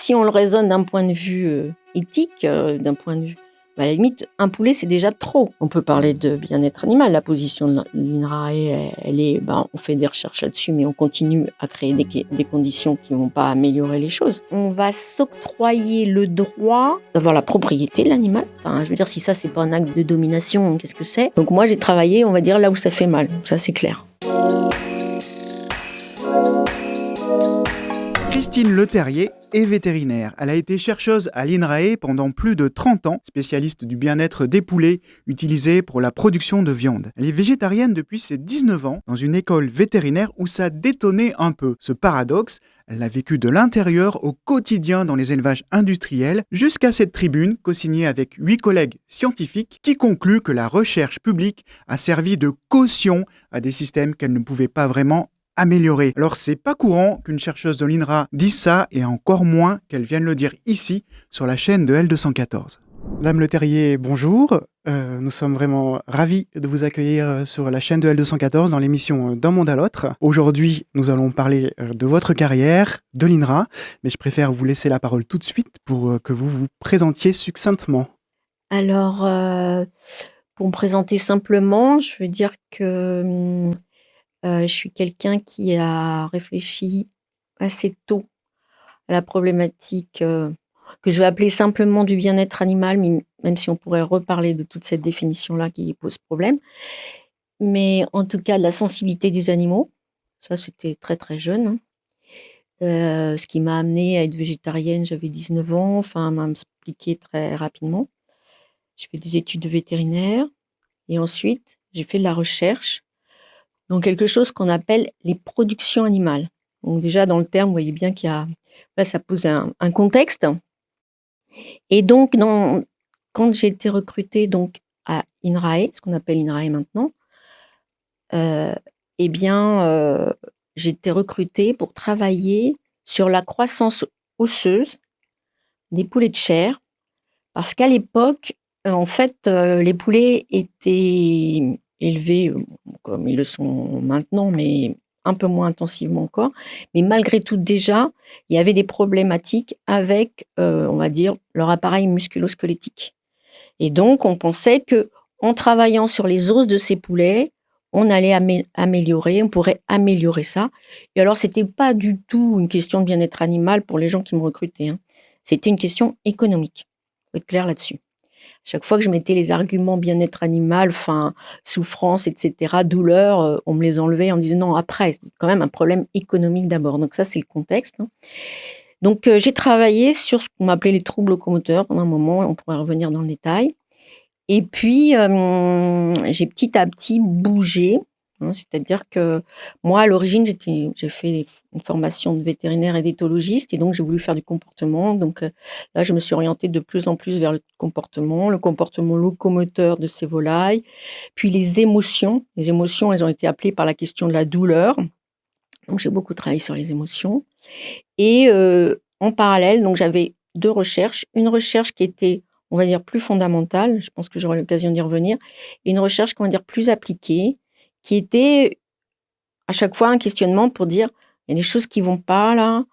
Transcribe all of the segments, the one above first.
si on le raisonne d'un point de vue éthique, d'un point de vue, à la limite, un poulet, c'est déjà trop. On peut parler de bien-être animal. La position de l'INRAE, elle est, on fait des recherches là-dessus, mais on continue à créer des conditions qui ne vont pas améliorer les choses. On va s'octroyer le droit d'avoir la propriété de l'animal. Enfin, je veux dire, si ça, c'est pas un acte de domination, qu'est-ce que c'est? Donc moi, j'ai travaillé, on va dire, là où ça fait mal. Ça, c'est clair. Christine Leterrier est vétérinaire. Elle a été chercheuse à l'INRAE pendant plus de 30 ans, spécialiste du bien-être des poulets utilisés pour la production de viande. Elle est végétarienne depuis ses 19 ans dans une école vétérinaire où ça détonnait un peu. Ce paradoxe, elle l'a vécu de l'intérieur au quotidien dans les élevages industriels jusqu'à cette tribune co-signée avec 8 collègues scientifiques qui concluent que la recherche publique a servi de caution à des systèmes qu'elle ne pouvait pas vraiment améliorer. Alors c'est pas courant qu'une chercheuse de l'INRA dise ça et encore moins qu'elle vienne le dire ici sur la chaîne de L214. Madame Leterrier, bonjour. Nous sommes vraiment ravis de vous accueillir sur la chaîne de L214 dans l'émission D'un monde à l'autre. Aujourd'hui, nous allons parler de votre carrière, de l'INRA, mais je préfère vous laisser la parole tout de suite pour que vous vous présentiez succinctement. Alors, pour me présenter simplement, je veux dire que je suis quelqu'un qui a réfléchi assez tôt à la problématique que je vais appeler simplement du bien-être animal, même si on pourrait reparler de toute cette définition-là qui pose problème. Mais en tout cas, de la sensibilité des animaux, ça c'était très très jeune. Hein. Ce qui m'a amenée à être végétarienne, j'avais 19 ans, enfin, m'a expliqué très rapidement. J'ai fait des études de vétérinaire et ensuite j'ai fait de la recherche dans quelque chose qu'on appelle les productions animales. Donc déjà, dans le terme, vous voyez bien qu'il y a... Là, ça pose un contexte. Et donc, quand j'ai été recrutée donc, à INRAE, ce qu'on appelle INRAE maintenant, j'ai été recrutée pour travailler sur la croissance osseuse des poulets de chair, parce qu'à l'époque, en fait, les poulets étaient élevés comme ils le sont maintenant, mais un peu moins intensivement encore. Mais malgré tout, déjà, il y avait des problématiques avec, on va dire, leur appareil musculo-squelettique. Et donc, on pensait que en travaillant sur les os de ces poulets, on allait améliorer, on pourrait améliorer ça. Et alors, c'était pas du tout une question de bien-être animal pour les gens qui me recrutaient. Hein. C'était une question économique. Il faut être clair là-dessus. Chaque fois que je mettais les arguments bien-être animal, souffrance, etc., douleur, on me les enlevait en me disant non, après, c'est quand même un problème économique d'abord. Donc ça, c'est le contexte. Hein. Donc j'ai travaillé sur ce qu'on appelait les troubles locomoteurs pendant un moment, on pourrait revenir dans le détail. Et puis, j'ai petit à petit bougé. Hein, c'est-à-dire que moi, à l'origine, j'ai fait une formation de vétérinaire et d'éthologiste, et donc j'ai voulu faire du comportement. Donc là, je me suis orientée de plus en plus vers le comportement locomoteur de ces volailles, puis les émotions. Les émotions, elles ont été appelées par la question de la douleur. Donc j'ai beaucoup travaillé sur les émotions. Et en parallèle, donc j'avais 2 recherches. Une recherche qui était, on va dire, plus fondamentale, je pense que j'aurai l'occasion d'y revenir, et une recherche, on va dire, plus appliquée, qui était à chaque fois un questionnement pour dire, il y a des choses qui vont pas là,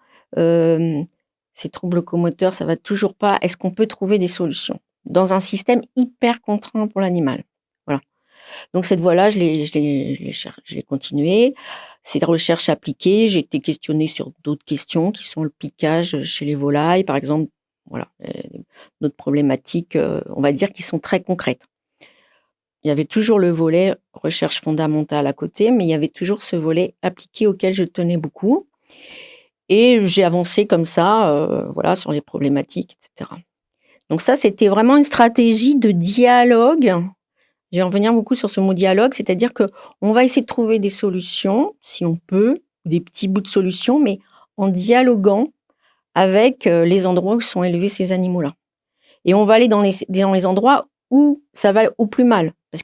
ces troubles locomoteurs, ça va toujours pas, est-ce qu'on peut trouver des solutions dans un système hyper contraint pour l'animal? Voilà. Donc cette voie-là, je l'ai continuée. Ces recherches appliquées, j'ai été questionnée sur d'autres questions qui sont le piquage chez les volailles, par exemple. Voilà, d'autres problématiques, on va dire, qui sont très concrètes. Il y avait toujours le volet recherche fondamentale à côté, mais il y avait toujours ce volet appliqué auquel je tenais beaucoup. Et j'ai avancé comme ça, voilà, sur les problématiques, etc. Donc ça, c'était vraiment une stratégie de dialogue. Je vais revenir beaucoup sur ce mot dialogue, c'est-à-dire qu'on va essayer de trouver des solutions, si on peut, des petits bouts de solutions, mais en dialoguant avec les endroits où sont élevés ces animaux-là. Et on va aller dans les endroits où ça va au plus mal. Parce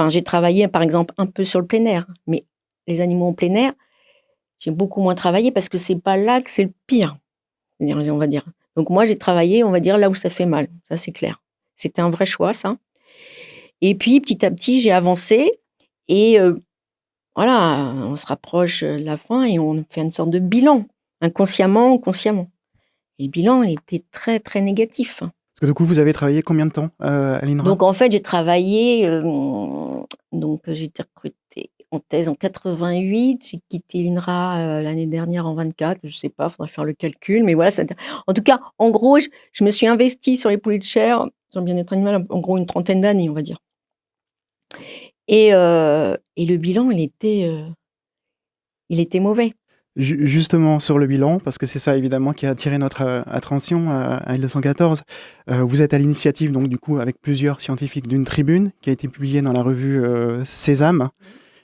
j'ai travaillé par exemple un peu sur le plein air, mais les animaux en plein air, j'ai beaucoup moins travaillé parce que c'est pas là que c'est le pire, on va dire. Donc moi, j'ai travaillé, on va dire, là où ça fait mal. Ça, c'est clair. C'était un vrai choix, ça. Et puis, petit à petit, j'ai avancé et on se rapproche de la fin et on fait une sorte de bilan, inconsciemment ou consciemment. Et le bilan, il était très, très négatif. Parce que du coup, vous avez travaillé combien de temps à l'INRA? Donc, en fait, j'ai travaillé, j'ai été recrutée en thèse en 88. J'ai quitté l'INRA l'année dernière en 24. Je ne sais pas, il faudrait faire le calcul. Mais voilà, en tout cas, en gros, je me suis investie sur les poulets de chair, sur le bien-être animal, en gros, une trentaine d'années, on va dire. Et le bilan, il était mauvais. Justement sur le bilan, parce que c'est ça évidemment qui a attiré notre attention à L214, vous êtes à l'initiative donc du coup avec plusieurs scientifiques d'une tribune qui a été publiée dans la revue Sésame,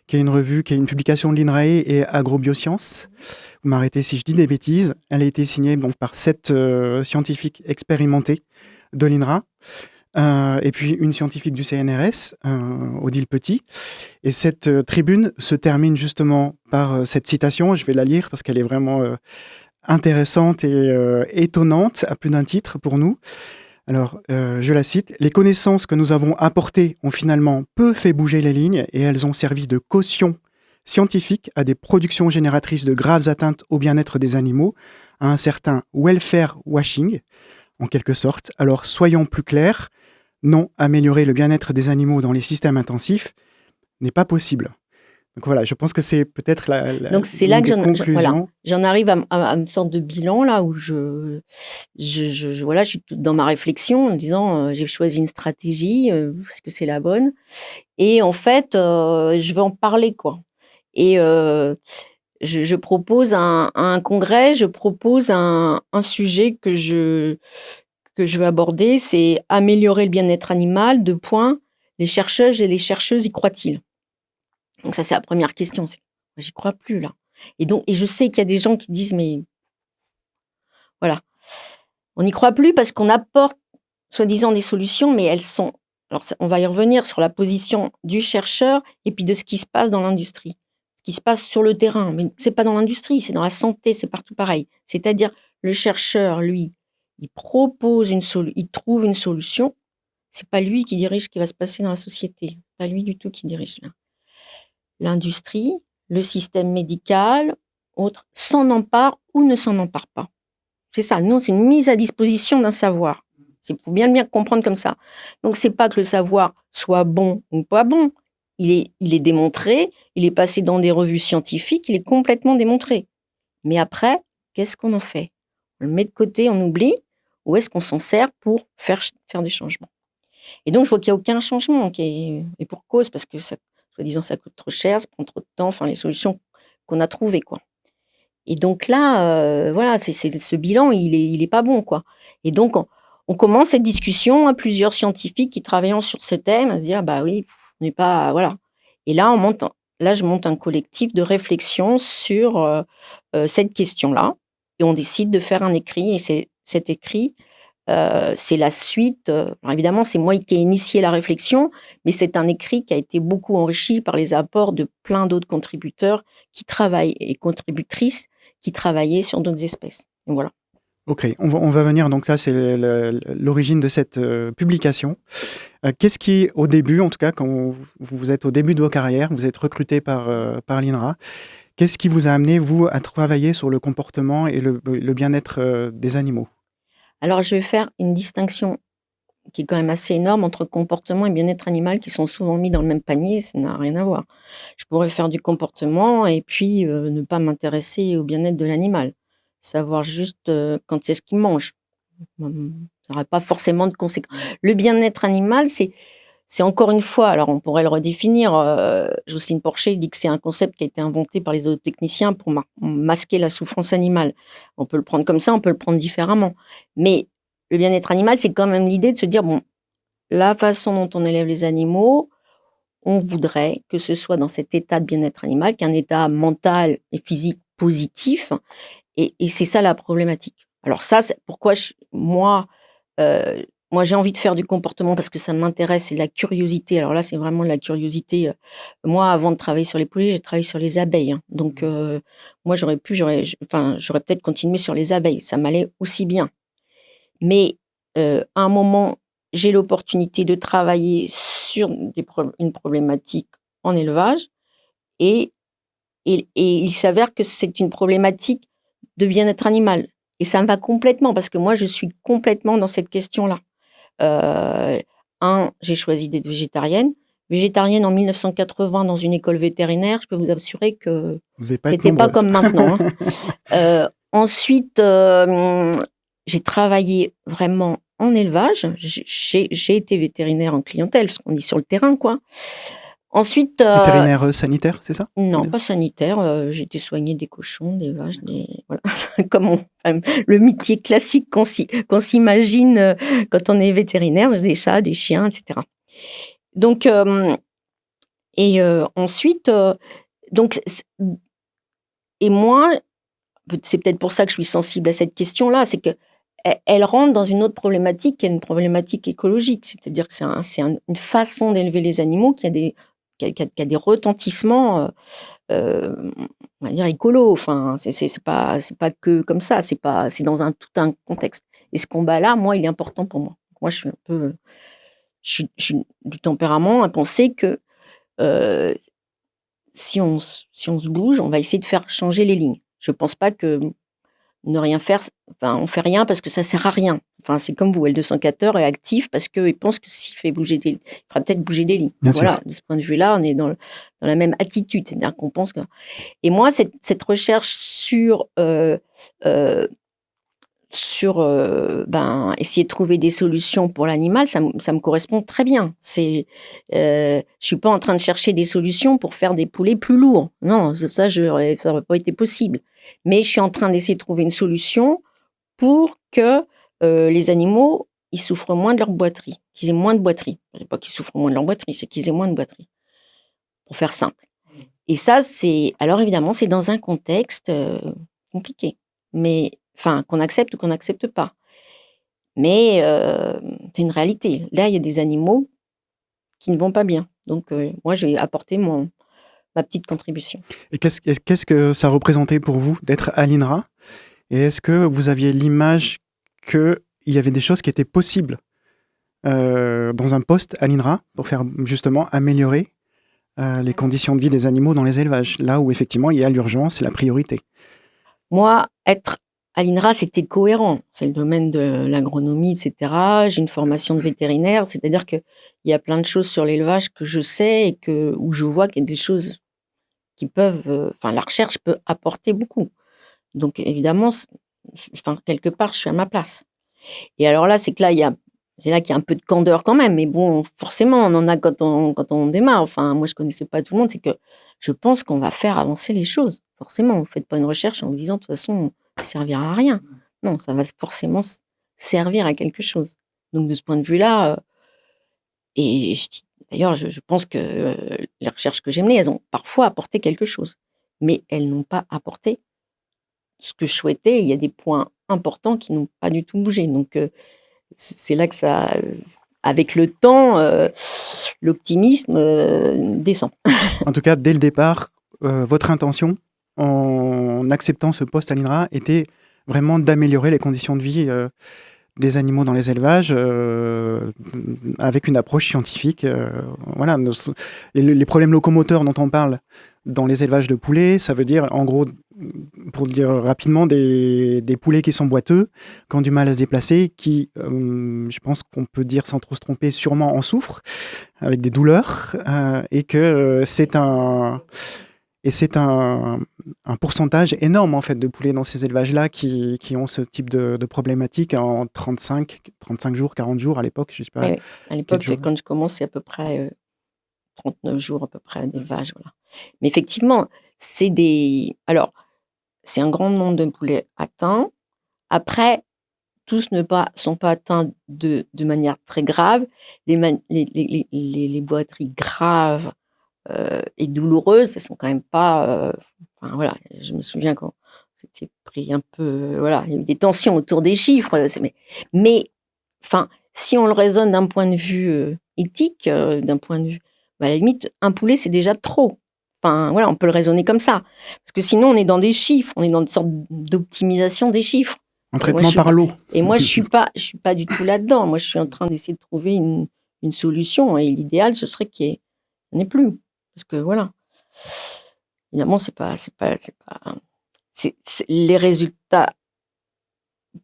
qui est une publication de l'INRAE et Agrobiosciences. Vous m'arrêtez si je dis des bêtises. Elle a été signée donc par 7 scientifiques expérimentés de l'INRA. Et puis une scientifique du CNRS, Odile Petit. Et cette tribune se termine justement par cette citation. Je vais la lire parce qu'elle est vraiment intéressante et étonnante à plus d'un titre pour nous. Alors, je la cite. « Les connaissances que nous avons apportées ont finalement peu fait bouger les lignes et elles ont servi de caution scientifique à des productions génératrices de graves atteintes au bien-être des animaux, à un certain welfare washing, en quelque sorte. Alors, soyons plus clairs. Non, améliorer le bien-être des animaux dans les systèmes intensifs n'est pas possible. » Donc voilà, je pense que c'est peut-être Donc c'est là que conclusions. j'en arrive à une sorte de bilan là où je suis dans ma réflexion en disant j'ai choisi une stratégie, est-ce que c'est la bonne? Et en fait, je veux en parler quoi. Et je propose à un congrès, je propose un sujet que je veux aborder, c'est améliorer le bien-être animal, 2 points. Les chercheuses et les chercheuses y croient-ils? Donc ça, c'est la première question. J'y crois plus là. Et je sais qu'il y a des gens qui disent mais voilà, on n'y croit plus parce qu'on apporte soi-disant des solutions, mais elles sont. Alors on va y revenir sur la position du chercheur et puis de ce qui se passe dans l'industrie, ce qui se passe sur le terrain. Mais c'est pas dans l'industrie, c'est dans la santé, c'est partout pareil. C'est-à-dire le chercheur, lui, il propose il trouve une solution. C'est pas lui qui dirige ce qui va se passer dans la société. Pas lui du tout qui dirige là. L'industrie, le système médical, autres, s'en emparent ou ne s'en emparent pas. C'est ça, nous, c'est une mise à disposition d'un savoir. Il faut bien comprendre comme ça. Donc, c'est pas que le savoir soit bon ou pas bon. Il est démontré, il est passé dans des revues scientifiques, il est complètement démontré. Mais après, qu'est-ce qu'on en fait? On le met de côté, on oublie, ou est-ce qu'on s'en sert pour faire des changements? Et donc, je vois qu'il n'y a aucun changement, et pour cause, parce que ça, soi-disant, ça coûte trop cher, ça prend trop de temps, enfin, les solutions qu'on a trouvées, quoi. Et donc là, voilà, c'est ce bilan, il est pas bon, quoi. Et donc, on commence cette discussion, à plusieurs scientifiques qui travaillant sur ce thème, à se dire, bah oui, on n'est pas, voilà. Et là, je monte un collectif de réflexion sur cette question-là, et on décide de faire un écrit, et cet écrit, c'est la suite. Alors évidemment, c'est moi qui ai initié la réflexion, mais c'est un écrit qui a été beaucoup enrichi par les apports de plein d'autres contributeurs qui travaillent et contributrices qui travaillaient sur d'autres espèces. Et voilà. Ok, on va venir, donc là c'est l'origine de cette publication. Qu'est-ce qui, au début, en tout cas, quand vous êtes au début de vos carrières, vous êtes recruté par l'INRA, qu'est-ce qui vous a amené, vous, à travailler sur le comportement et le bien-être des animaux? Alors, je vais faire une distinction qui est quand même assez énorme entre comportement et bien-être animal qui sont souvent mis dans le même panier, ça n'a rien à voir. Je pourrais faire du comportement et puis ne pas m'intéresser au bien-être de l'animal. Savoir juste quand est-ce qu'il mange. Ça n'aurait pas forcément de conséquences. Le bien-être animal, c'est encore une fois, alors on pourrait le redéfinir, Jocelyne Porcher dit que c'est un concept qui a été inventé par les zootechniciens pour masquer la souffrance animale. On peut le prendre comme ça, on peut le prendre différemment. Mais le bien-être animal, c'est quand même l'idée de se dire, bon, la façon dont on élève les animaux, on voudrait que ce soit dans cet état de bien-être animal, qu'un état mental et physique positif, et c'est ça la problématique. Alors ça, c'est pourquoi moi, j'ai envie de faire du comportement parce que ça m'intéresse, c'est de la curiosité. Alors là, c'est vraiment de la curiosité. Moi, avant de travailler sur les poulets, j'ai travaillé sur les abeilles, hein. Donc, moi, j'aurais peut-être continué sur les abeilles. Ça m'allait aussi bien. Mais à un moment, j'ai l'opportunité de travailler sur une problématique en élevage et il s'avère que c'est une problématique de bien-être animal. Et ça me va complètement parce que moi, je suis complètement dans cette question-là. J'ai choisi d'être végétarienne. Végétarienne en 1980 dans une école vétérinaire, je peux vous assurer que Vous n'allez pas être c'était pas nombreuse. comme maintenant. Ensuite, j'ai travaillé vraiment en élevage. J'ai été vétérinaire en clientèle, parce qu'on est sur le terrain, quoi. Ensuite, Vétérinaire sanitaire, c'est ça? non, pas sanitaire. J'ai été soigner des cochons, des vaches, voilà. Le métier classique qu'on s'imagine quand on est vétérinaire, des chats, des chiens, etc. Donc, ensuite, donc, et moi, c'est peut-être pour ça que je suis sensible à cette question-là, c'est que elle rentre dans une autre problématique qui est une problématique écologique. C'est-à-dire que c'est une façon d'élever les animaux qui a des retentissements, on va dire, écolo. Enfin, c'est pas que comme ça, c'est tout un contexte. Et ce combat-là, moi, il est important pour moi. Moi, je suis du tempérament à penser que si on se bouge, on va essayer de faire changer les lignes. Je pense pas que ne rien faire, enfin, on fait rien parce que ça sert à rien. Enfin, c'est comme vous, L214 est actif parce qu'il pense que s'il il fera peut-être bouger des lignes. Bien Voilà, sûr. de ce point de vue-là, on est dans la même attitude. C'est-à-dire qu'on pense que... Et moi, cette recherche essayer de trouver des solutions pour l'animal, ça me correspond très bien. Je suis pas en train de chercher des solutions pour faire des poulets plus lourds. Non, ça aurait pas été possible. Mais je suis en train d'essayer de trouver une solution pour que les animaux, ils souffrent moins de leur boiterie, qu'ils aient moins de boiterie. C'est pas qu'ils souffrent moins de leur boiterie, c'est qu'ils aient moins de boiterie. Pour faire simple. Et ça, alors évidemment, c'est dans un contexte compliqué. Mais, enfin, qu'on accepte ou qu'on n'accepte pas. Mais c'est une réalité. Là, il y a des animaux qui ne vont pas bien. Donc, moi, je vais apporter ma petite contribution. Et qu'est-ce que ça représentait pour vous d'être à l'INRA? Et est-ce que vous aviez l'image qu'il y avait des choses qui étaient possibles dans un poste à l'INRA pour faire justement améliorer les conditions de vie des animaux dans les élevages, là où effectivement il y a l'urgence et la priorité? Moi, être à l'INRA, c'était cohérent. C'est le domaine de l'agronomie, etc. J'ai une formation de vétérinaire, c'est-à-dire qu'il y a plein de choses sur l'élevage que je sais et où je vois qu'il y a des choses qui peuvent... la recherche peut apporter beaucoup. Donc, évidemment, quelque part, je suis à ma place. Et alors là, c'est là qu'il y a un peu de candeur quand même. Mais bon, forcément, on en a quand on démarre. Enfin, moi, je connaissais pas tout le monde. C'est que je pense qu'on va faire avancer les choses. Forcément, vous faites pas une recherche en vous disant, de toute façon, ça servira à rien. Non, ça va forcément servir à quelque chose. Donc, de ce point de vue-là, d'ailleurs, je pense que les recherches que j'ai menées, elles ont parfois apporté quelque chose. Mais elles n'ont pas apporté ce que je souhaitais. Il y a des points importants qui n'ont pas du tout bougé. Donc, c'est là que ça, avec le temps, l'optimisme descend. En tout cas, dès le départ, votre intention, en acceptant ce poste à l'INRA, était vraiment d'améliorer les conditions de vie des animaux dans les élevages avec une approche scientifique. Voilà, les problèmes locomoteurs dont on parle dans les élevages de poulets, ça veut dire, en gros, pour dire rapidement, des poulets qui sont boiteux, qui ont du mal à se déplacer, qui, je pense qu'on peut dire sans trop se tromper, sûrement en souffrent, avec des douleurs, et que c'est un pourcentage énorme en fait de poulets dans ces élevages-là qui ont ce type de problématique en 35 jours, 40 jours à l'époque, je sais pas. Oui. À l'époque, quand je commence, c'est à peu près 39 jours à peu près d'élevage. Voilà. Mais effectivement, alors, c'est un grand nombre de poulets atteints. Après, tous ne sont pas atteints de manière très grave. Les boiteries graves et douloureuses, elles sont quand même pas... voilà, je me souviens quand c'était pris un peu... voilà, il y a eu des tensions autour des chiffres. Mais si on le raisonne d'un point de vue éthique, d'un point de vue... à la limite, un poulet, c'est déjà trop. Voilà, on peut le raisonner comme ça. Parce que sinon, on est dans des chiffres, on est dans une sorte d'optimisation des chiffres. En traitement par l'eau. Et moi, je suis pas du tout là-dedans. Moi, je suis en train d'essayer de trouver une solution. Et l'idéal, ce serait qu'il n'y en ait plus. Parce que voilà. Évidemment, les résultats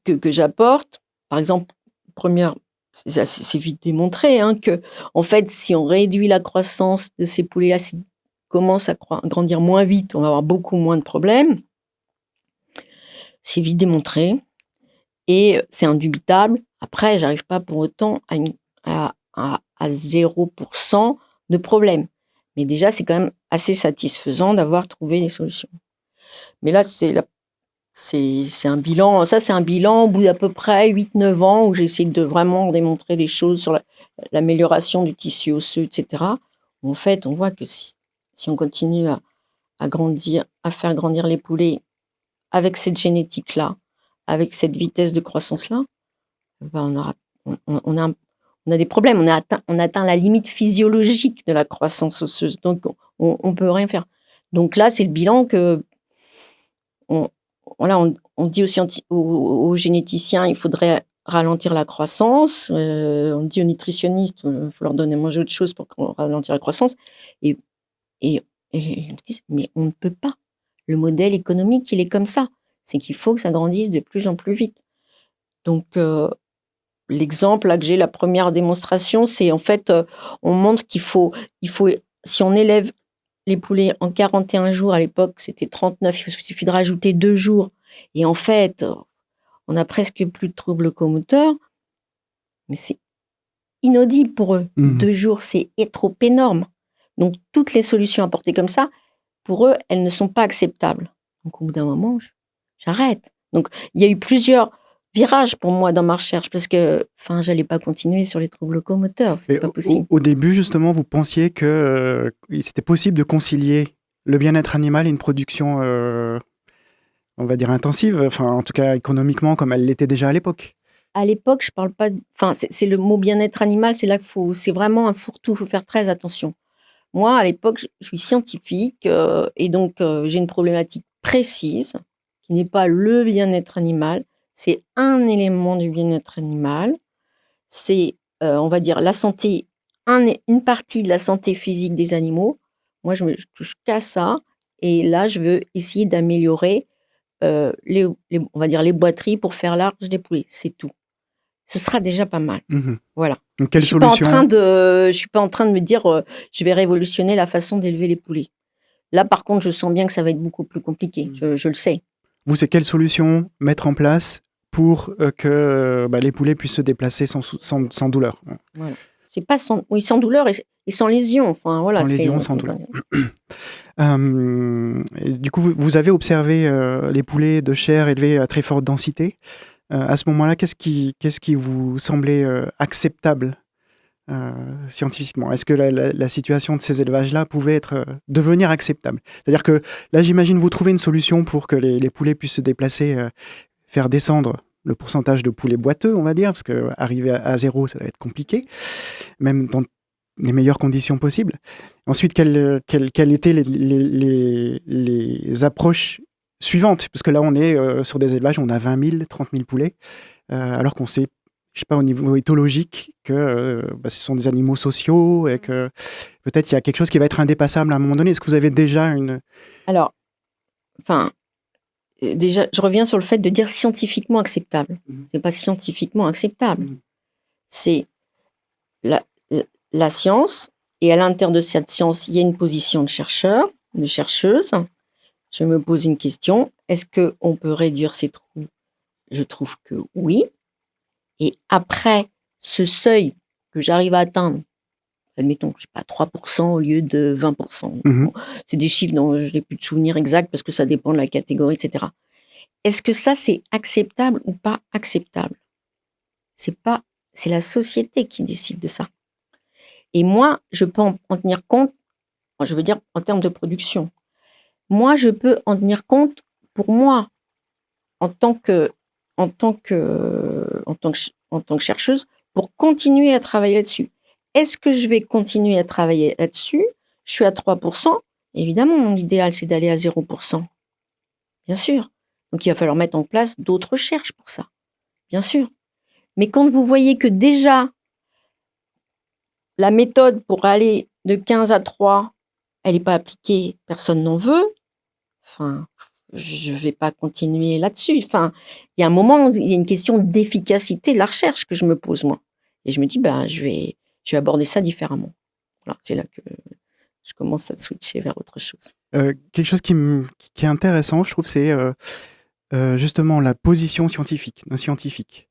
que j'apporte, par exemple, première, c'est vite démontré, hein, que en fait, si on réduit la croissance de ces poulets-là, s'ils commencent à grandir moins vite, on va avoir beaucoup moins de problèmes. C'est vite démontré et c'est indubitable. Après, j'arrive pas pour autant à 0% de problème. Mais déjà, c'est quand même assez satisfaisant d'avoir trouvé des solutions. Mais là, c'est un bilan, ça c'est un bilan au bout d'à peu près 8-9 ans où j'essaie de vraiment démontrer des choses sur l'amélioration du tissu osseux, etc. En fait, on voit que si on continue à grandir, à faire grandir les poulets avec cette génétique-là, avec cette vitesse de croissance-là, ben on a des problèmes. On atteint la limite physiologique de la croissance osseuse. Donc, on peut rien faire. Donc là, c'est le bilan que voilà, on dit aux généticiens, il faudrait ralentir la croissance. On dit aux nutritionnistes, il faut leur donner à manger autre chose pour ralentir la croissance. Et ils me disent, mais on ne peut pas. Le modèle économique, il est comme ça. C'est qu'il faut que ça grandisse de plus en plus vite. Donc, l'exemple là que j'ai, la première démonstration, c'est en fait, on montre qu'il faut, si on élève les poulets en 41 jours, à l'époque c'était 39, il suffit de rajouter 2 jours. Et en fait, on a presque plus de troubles locomoteurs, mais c'est inaudible pour eux. 2 jours, c'est trop énorme. Donc toutes les solutions apportées comme ça, pour eux, elles ne sont pas acceptables. Donc au bout d'un moment, j'arrête. Donc il y a eu plusieurs virages pour moi dans ma recherche parce que, j'allais pas continuer sur les troubles locomoteurs, c'était pas possible. Au début, justement, vous pensiez que c'était possible de concilier le bien-être animal et une production, on va dire, intensive, enfin, en tout cas économiquement, comme elle l'était déjà à l'époque. À l'époque, je parle pas. C'est le mot bien-être animal, c'est là qu'il c'est vraiment un fourre-tout, il faut faire très attention. Moi, à l'époque, je suis scientifique et donc j'ai une problématique précise qui n'est pas le bien-être animal, c'est un élément du bien-être animal, c'est, on va dire, la santé, une partie de la santé physique des animaux. Moi, je touche qu'à ça et là, je veux essayer d'améliorer on va dire, les boiteries pour faire l'arche des poulets, c'est tout. Ce sera déjà pas mal. Voilà. Donc, quelle solution ? Je suis pas en train de me dire je vais révolutionner la façon d'élever les poulets. Là, par contre, je sens bien que ça va être beaucoup plus compliqué. Je le sais. Vous, c'est quelle solution mettre en place pour que les poulets puissent se déplacer sans douleur? Voilà. C'est pas sans douleur et sans lésion. Enfin, voilà, sans lésion, sans douleur. Du coup, vous avez observé les poulets de chair élevés à très forte densité. À ce moment-là, qu'est-ce qui vous semblait acceptable scientifiquement? Est-ce que la situation de ces élevages-là pouvait devenir acceptable? C'est-à-dire que là, j'imagine, vous trouvez une solution pour que les poulets puissent se déplacer, faire descendre le pourcentage de poulets boiteux, on va dire, parce qu'arriver à 0, ça va être compliqué, même dans les meilleures conditions possibles. Ensuite, quelles étaient les approches suivantes? Parce que là, on est sur des élevages, on a 20 000, 30 000 poulets, alors qu'on sait, je sais pas, au niveau éthologique, que ce sont des animaux sociaux et que peut-être il y a quelque chose qui va être indépassable à un moment donné. Est-ce que vous avez déjà une... Alors, déjà, je reviens sur le fait de dire scientifiquement acceptable. C'est pas scientifiquement acceptable. C'est la science, et à l'intérieur de cette science, il y a une position de chercheur, de chercheuse. Je me pose une question, est-ce qu'on peut réduire ces trous? Je trouve que oui. Et après, ce seuil que j'arrive à atteindre, admettons, je sais pas, 3% au lieu de 20%. Bon, c'est des chiffres dont je n'ai plus de souvenirs exacts parce que ça dépend de la catégorie, etc. Est-ce que ça, c'est acceptable ou pas acceptable? C'est la société qui décide de ça. Et moi, je peux en tenir compte, je veux dire en termes de production. Moi, je peux en tenir compte pour moi, en tant que chercheuse, pour continuer à travailler là-dessus. Est-ce que je vais continuer à travailler là-dessus? Je suis à 3%. Évidemment, mon idéal, c'est d'aller à 0%. Bien sûr. Donc, il va falloir mettre en place d'autres recherches pour ça. Bien sûr. Mais quand vous voyez que déjà, la méthode pour aller de 15 à 3, elle n'est pas appliquée, personne n'en veut. Enfin, je vais pas continuer là-dessus. Enfin, il y a un moment, il y a une question d'efficacité de la recherche que je me pose, moi. Et je me dis, je vais aborder ça différemment. Voilà, c'est là que je commence à switcher vers autre chose. Quelque chose qui est intéressant, je trouve, c'est justement la position scientifique, d'un scientifique.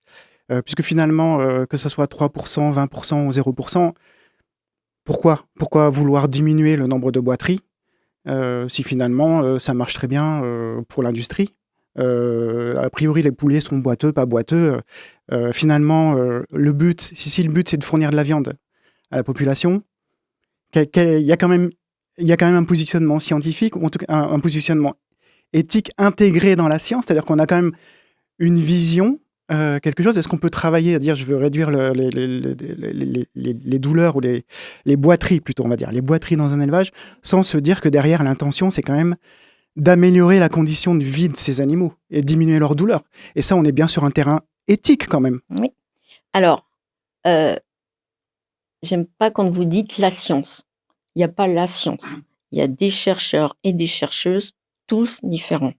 Puisque finalement, que ce soit 3%, 20% ou 0%, pourquoi vouloir diminuer le nombre de boiteries si finalement ça marche très bien pour l'industrie? A priori, les poulets sont boiteux, pas boiteux. Finalement, le but, si le but c'est de fournir de la viande à la population, il y a quand même un positionnement scientifique, ou en tout cas un positionnement éthique intégré dans la science, c'est-à-dire qu'on a quand même une vision, quelque chose. Est-ce qu'on peut travailler à dire je veux réduire les douleurs ou les boiteries plutôt, on va dire, les boiteries dans un élevage, sans se dire que derrière l'intention c'est quand même d'améliorer la condition de vie de ces animaux et de diminuer leur douleur. Et ça, on est bien sur un terrain éthique quand même. Oui. Alors, j'aime pas quand vous dites la science. Il n'y a pas la science. Il y a des chercheurs et des chercheuses, tous différents.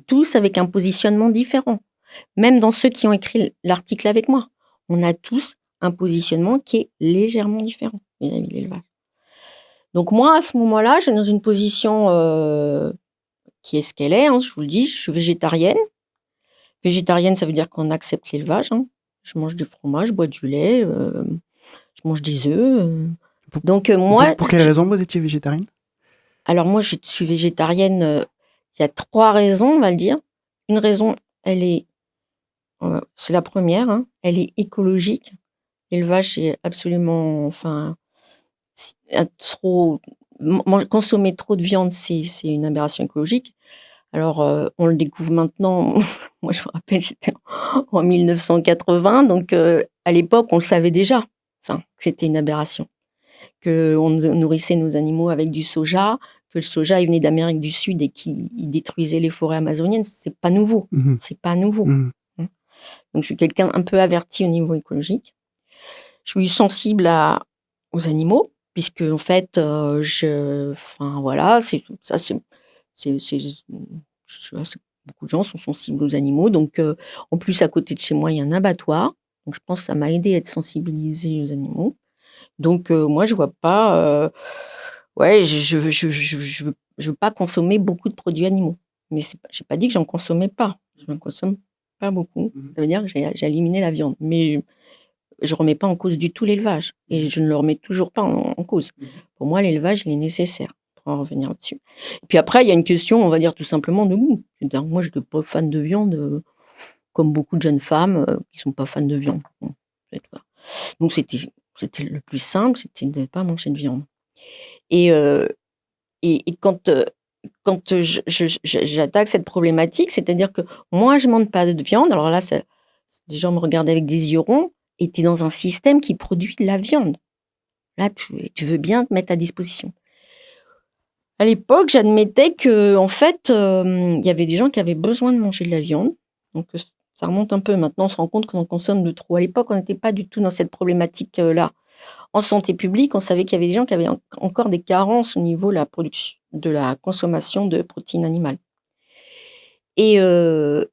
Tous avec un positionnement différent. Même dans ceux qui ont écrit l'article avec moi. On a tous un positionnement qui est légèrement différent vis-à-vis de l'élevage. Donc moi, à ce moment-là, je suis dans une position qui est ce qu'elle est. Je vous le dis, je suis végétarienne. Végétarienne, ça veut dire qu'on accepte l'élevage. Je mange du fromage, je bois du lait, je mange des œufs. Donc moi, pour quelle raison vous étiez végétarienne? Alors moi, je suis végétarienne. Il y a 3 raisons, on va le dire. Une raison, c'est la première. Elle est écologique. L'élevage, c'est absolument, consommer trop de viande, c'est une aberration écologique. Alors, on le découvre maintenant. Moi, je me rappelle, c'était en 1980. Donc, à l'époque, on le savait déjà, ça, que c'était une aberration. Qu'on nourrissait nos animaux avec du soja, que le soja, il venait d'Amérique du Sud et qu'il détruisait les forêts amazoniennes. C'est pas nouveau. Mmh. C'est pas nouveau. Mmh. Donc, je suis quelqu'un un peu averti au niveau écologique. Je suis sensible aux animaux, puisque, en fait, beaucoup de gens sont sensibles aux animaux. Donc, en plus, à côté de chez moi, il y a un abattoir. Donc, je pense que ça m'a aidé à être sensibilisée aux animaux. Donc, moi, je vois pas... je veux pas consommer beaucoup de produits animaux. Mais j'ai pas dit que j'en consommais pas. Je n'en consomme pas beaucoup. Ça veut dire que j'ai éliminé la viande. Mais je remets pas en cause du tout l'élevage. Et je ne le remets toujours pas en cause. Pour moi, l'élevage, il est nécessaire. Pour en revenir là-dessus. Et puis après, il y a une question, on va dire tout simplement de goût. Moi, je n'étais pas fan de viande, comme beaucoup de jeunes femmes qui sont pas fans de viande. Bon, donc, c'était le plus simple, c'était de ne pas manger de viande. Et quand j'attaque cette problématique, c'est-à-dire que moi, je ne mange pas de viande. Alors là, les gens me regardent avec des yeux ronds. Et tu es dans un système qui produit de la viande. Là, tu veux bien te mettre à disposition. À l'époque, j'admettais que, en fait, il y avait des gens qui avaient besoin de manger de la viande. Donc, ça remonte un peu. Maintenant, on se rend compte qu'on en consomme de trop. À l'époque, on n'était pas du tout dans cette problématique-là. En santé publique, on savait qu'il y avait des gens qui avaient encore des carences au niveau de la consommation de protéines animales. Et je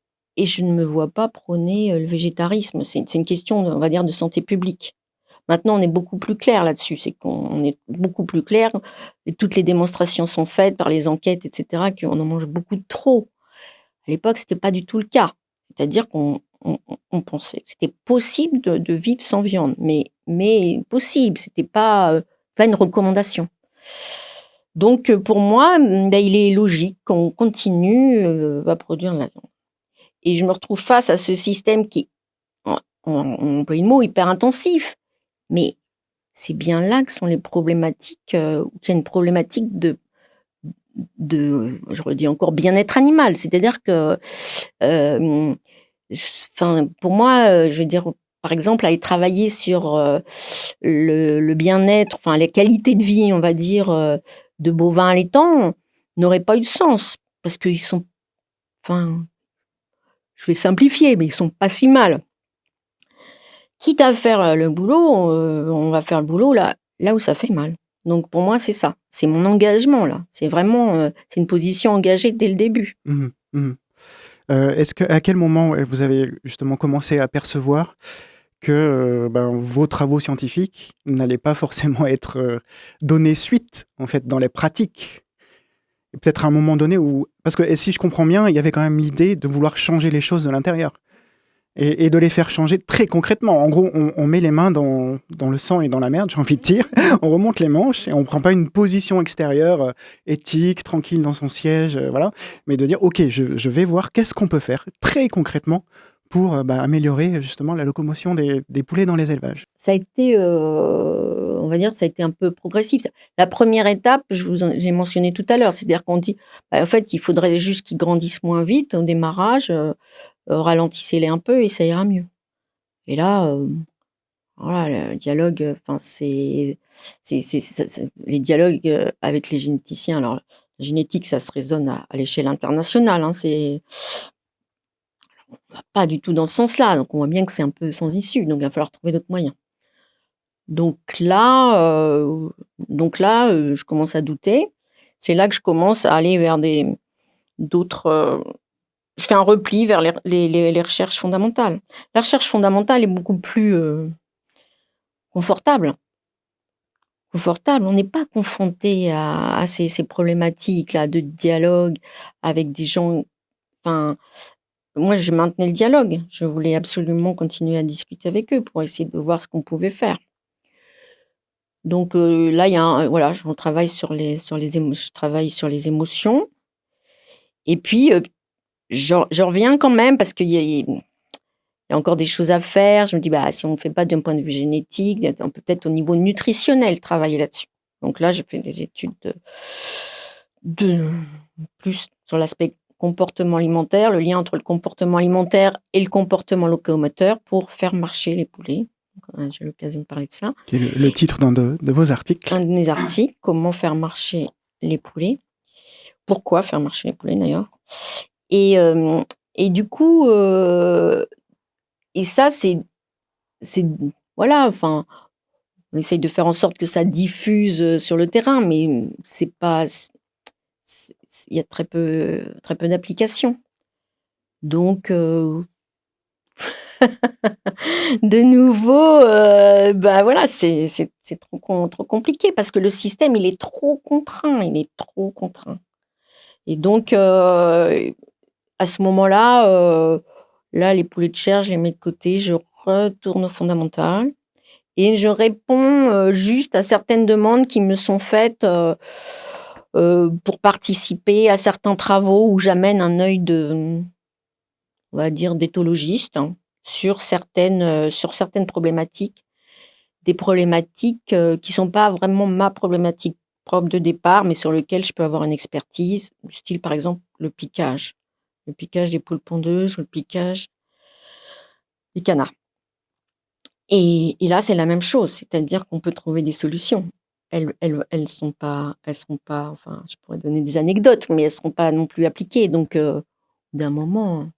ne me vois pas prôner le végétarisme. C'est une question, on va dire, de santé publique. Maintenant, on est beaucoup plus clair là-dessus. C'est qu'on est beaucoup plus clair. Et toutes les démonstrations sont faites par les enquêtes, etc., qu'on en mange beaucoup de trop. À l'époque, c'était pas du tout le cas. C'est-à-dire qu'on pensait que c'était possible de vivre sans viande, mais possible. C'était pas une recommandation. Donc, pour moi, il est logique qu'on continue à produire de la viande. Et je me retrouve face à ce système qui, on emploie le mot, hyper intensif. Mais c'est bien là que sont les problématiques, qu'il y a une problématique de je redis encore, bien-être animal. C'est-à-dire que, pour moi, je veux dire, par exemple, aller travailler sur le bien-être, la qualité de vie, on va dire, de bovins allaitants, n'aurait pas eu de sens. Parce qu'ils sont, je vais simplifier, mais ils sont pas si mal. Quitte à faire le boulot, on va faire le boulot là où ça fait mal. Donc pour moi, c'est ça. C'est mon engagement là. C'est vraiment, c'est une position engagée dès le début. Mmh. Mmh. À quel moment, vous avez justement commencé à percevoir que, vos travaux scientifiques n'allaient pas forcément être, donnés suite, en fait, dans les pratiques? Et peut-être à un moment donné où parce que et si je comprends bien, il y avait quand même l'idée de vouloir changer les choses de l'intérieur et de les faire changer très concrètement. En gros, on met les mains dans le sang et dans la merde, j'ai envie de dire. On remonte les manches et on prend pas une position extérieure, éthique, tranquille dans son siège, voilà, mais de dire: «OK, je vais voir qu'est-ce qu'on peut faire très concrètement pour, améliorer justement la locomotion des poulets dans les élevages». Ça a été, on va dire, ça a été un peu progressif. La première étape, j'ai mentionné tout à l'heure, c'est-à-dire qu'on dit, en fait, il faudrait juste qu'ils grandissent moins vite au démarrage, ralentissez-les un peu et ça ira mieux. Et là, voilà, le dialogue, enfin, les dialogues, avec les généticiens. Alors, la génétique, ça se raisonne à l'échelle internationale, hein, pas du tout dans ce sens-là, donc on voit bien que c'est un peu sans issue, donc il va falloir trouver d'autres moyens. Donc là, je commence à douter. C'est là que je commence à aller vers d'autres, je fais un repli vers les recherches fondamentales. La recherche fondamentale est beaucoup plus, confortable. Confortable. On n'est pas confronté à ces problématiques-là de dialogue avec des gens. Enfin, moi, je maintenais le dialogue. Je voulais absolument continuer à discuter avec eux pour essayer de voir ce qu'on pouvait faire. Donc là, il y a voilà, on travaille je travaille sur les émotions et puis, je reviens quand même parce qu'il y a encore des choses à faire. Je me dis: «Bah, si on ne fait pas d'un point de vue génétique, on peut peut-être au niveau nutritionnel travailler là-dessus». Donc là, j'ai fait des études de plus sur l'aspect comportement alimentaire, le lien entre le comportement alimentaire et le comportement locomoteur pour faire marcher les poulets. Donc, j'ai eu l'occasion de parler de ça. Qui est le titre d'un de vos articles. Un de mes articles, comment faire marcher les poulets. Pourquoi faire marcher les poulets d'ailleurs. Et, et du coup, et ça, c'est voilà, enfin, on essaye de faire en sorte que ça diffuse sur le terrain, mais c'est pas, il y a très peu d'applications. Donc, de nouveau, bah voilà, c'est trop compliqué parce que le système, il est trop contraint, il est trop contraint. Et donc, à ce moment-là, là, les poulets de chair, je les mets de côté, je retourne au fondamental et je réponds, juste à certaines demandes qui me sont faites, pour participer à certains travaux où j'amène un œil on va dire, d'éthologiste, hein, sur certaines problématiques. Des problématiques, qui sont pas vraiment ma problématique propre de départ, mais sur lequel je peux avoir une expertise, du style, par exemple, le piquage. Le piquage des poules pondeuses ou le piquage des canards. Et là, c'est la même chose, c'est-à-dire qu'on peut trouver des solutions. Elles sont pas, enfin, je pourrais donner des anecdotes, mais elles seront pas non plus appliquées. Donc, d'un moment,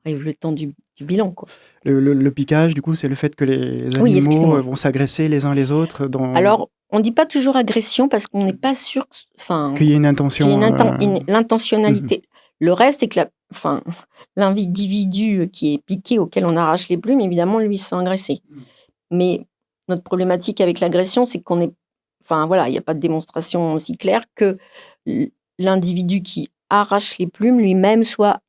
arrive le temps du bilan, quoi. Le piquage, du coup, c'est le fait que les Oui, animaux, excusez-moi. vont s'agresser les uns les autres dans Alors, on dit pas toujours agression parce qu'on n'est pas sûr enfin, qu'il y ait une qu'il y ait intention, mmh l'intentionnalité. Le reste, c'est que enfin, l'individu qui est piqué, auquel on arrache les plumes, évidemment, lui, il se sent agressé. Mais notre problématique avec l'agression, c'est qu'on est, enfin, voilà, il y a pas de démonstration aussi claire que l'individu qui arrache les plumes lui-même soit,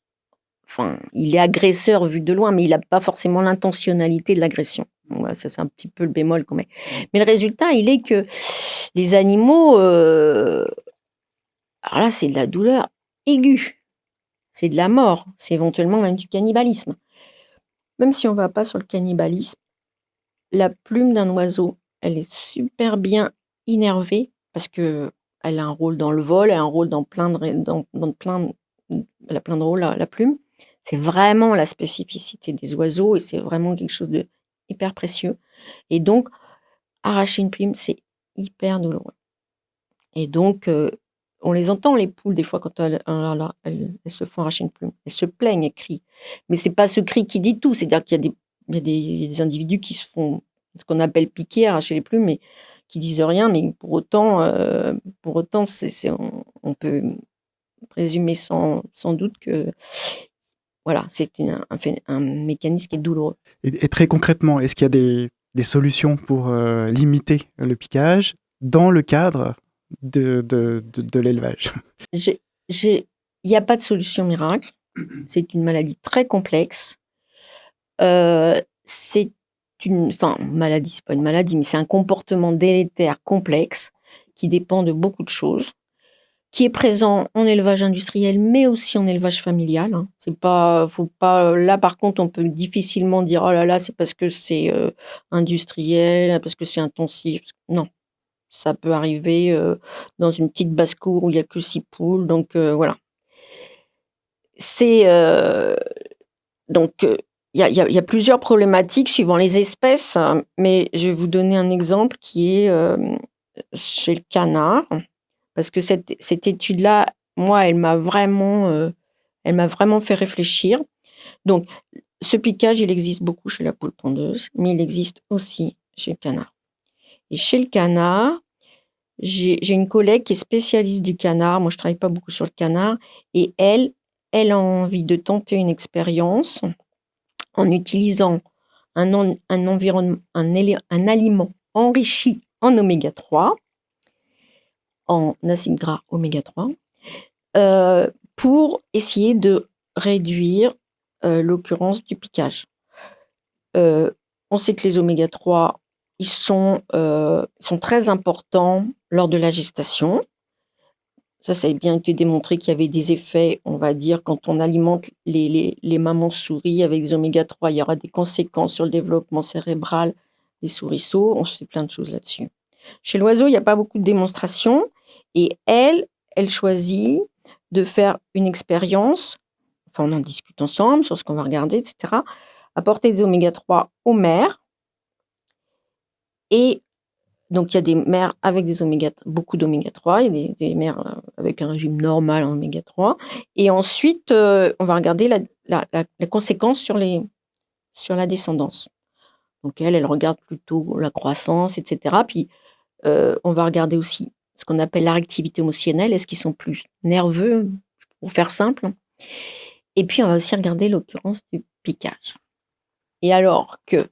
enfin, il est agresseur vu de loin, mais il n'a pas forcément l'intentionnalité de l'agression. Voilà, ça, c'est un petit peu le bémol qu'on met. Mais le résultat, il est que les animaux, alors là, c'est de la douleur aiguë, c'est de la mort, c'est éventuellement même du cannibalisme. Même si on va pas sur le cannibalisme, la plume d'un oiseau, elle est super bien innervée parce que elle a un rôle dans le vol, elle a un rôle dans plein de dans plein elle a plein de rôles, la plume. C'est vraiment la spécificité des oiseaux et c'est vraiment quelque chose de hyper précieux. Et donc, arracher une plume, c'est hyper douloureux. Et donc, on les entend les poules des fois quand elles se font arracher une plume. Elles se plaignent, elles crient. Mais c'est pas ce cri qui dit tout. C'est-à-dire qu'il y a des individus qui se font ce qu'on appelle piquer, arracher les plumes, mais qui disent rien. Mais pour autant, c'est on peut présumer sans doute que voilà, c'est un mécanisme qui est douloureux. Et très concrètement, est-ce qu'il y a des solutions pour limiter le piquage dans le cadre de l'élevage? Il n'y a pas de solution miracle. C'est une maladie très complexe. C'est maladie, c'est pas une maladie, mais c'est un comportement délétère complexe qui dépend de beaucoup de choses, qui est présent en élevage industriel, mais aussi en élevage familial. Hein. Faut pas. Là, par contre, on peut difficilement dire oh là là, c'est parce que c'est industriel, parce que c'est intensif. Non, ça peut arriver dans une petite basse-cour où il y a que 6 poules, donc voilà. C'est donc il y a plusieurs problématiques suivant les espèces, hein, mais je vais vous donner un exemple qui est chez le canard, parce que cette étude-là, moi, elle m'a vraiment fait réfléchir. Donc, ce piquage, il existe beaucoup chez la poule pondeuse, mais il existe aussi chez le canard. Et chez le canard, j'ai une collègue qui est spécialiste du canard. Moi, je travaille pas beaucoup sur le canard, et elle a envie de tenter une expérience en utilisant un aliment enrichi en oméga 3, en acides gras oméga 3, pour essayer de réduire l'occurrence du piquage. On sait que les oméga 3, ils sont très importants lors de la gestation. Ça a bien été démontré qu'il y avait des effets, on va dire, quand on alimente les mamans souris avec des oméga 3, il y aura des conséquences sur le développement cérébral des souriceaux. On sait plein de choses là-dessus. Chez l'oiseau, il n'y a pas beaucoup de démonstrations, et elle choisit de faire une expérience, enfin on en discute ensemble sur ce qu'on va regarder, etc., apporter des oméga 3 aux mères, et donc il y a des mères avec beaucoup d'oméga 3 et des mères avec un régime normal en oméga 3, et ensuite on va regarder la conséquence sur la descendance. Donc elle regarde plutôt la croissance, etc. Puis on va regarder aussi ce qu'on appelle la réactivité émotionnelle. Est-ce qu'ils sont plus nerveux, pour faire simple? Et puis, on va aussi regarder l'occurrence du piquage. Et alors que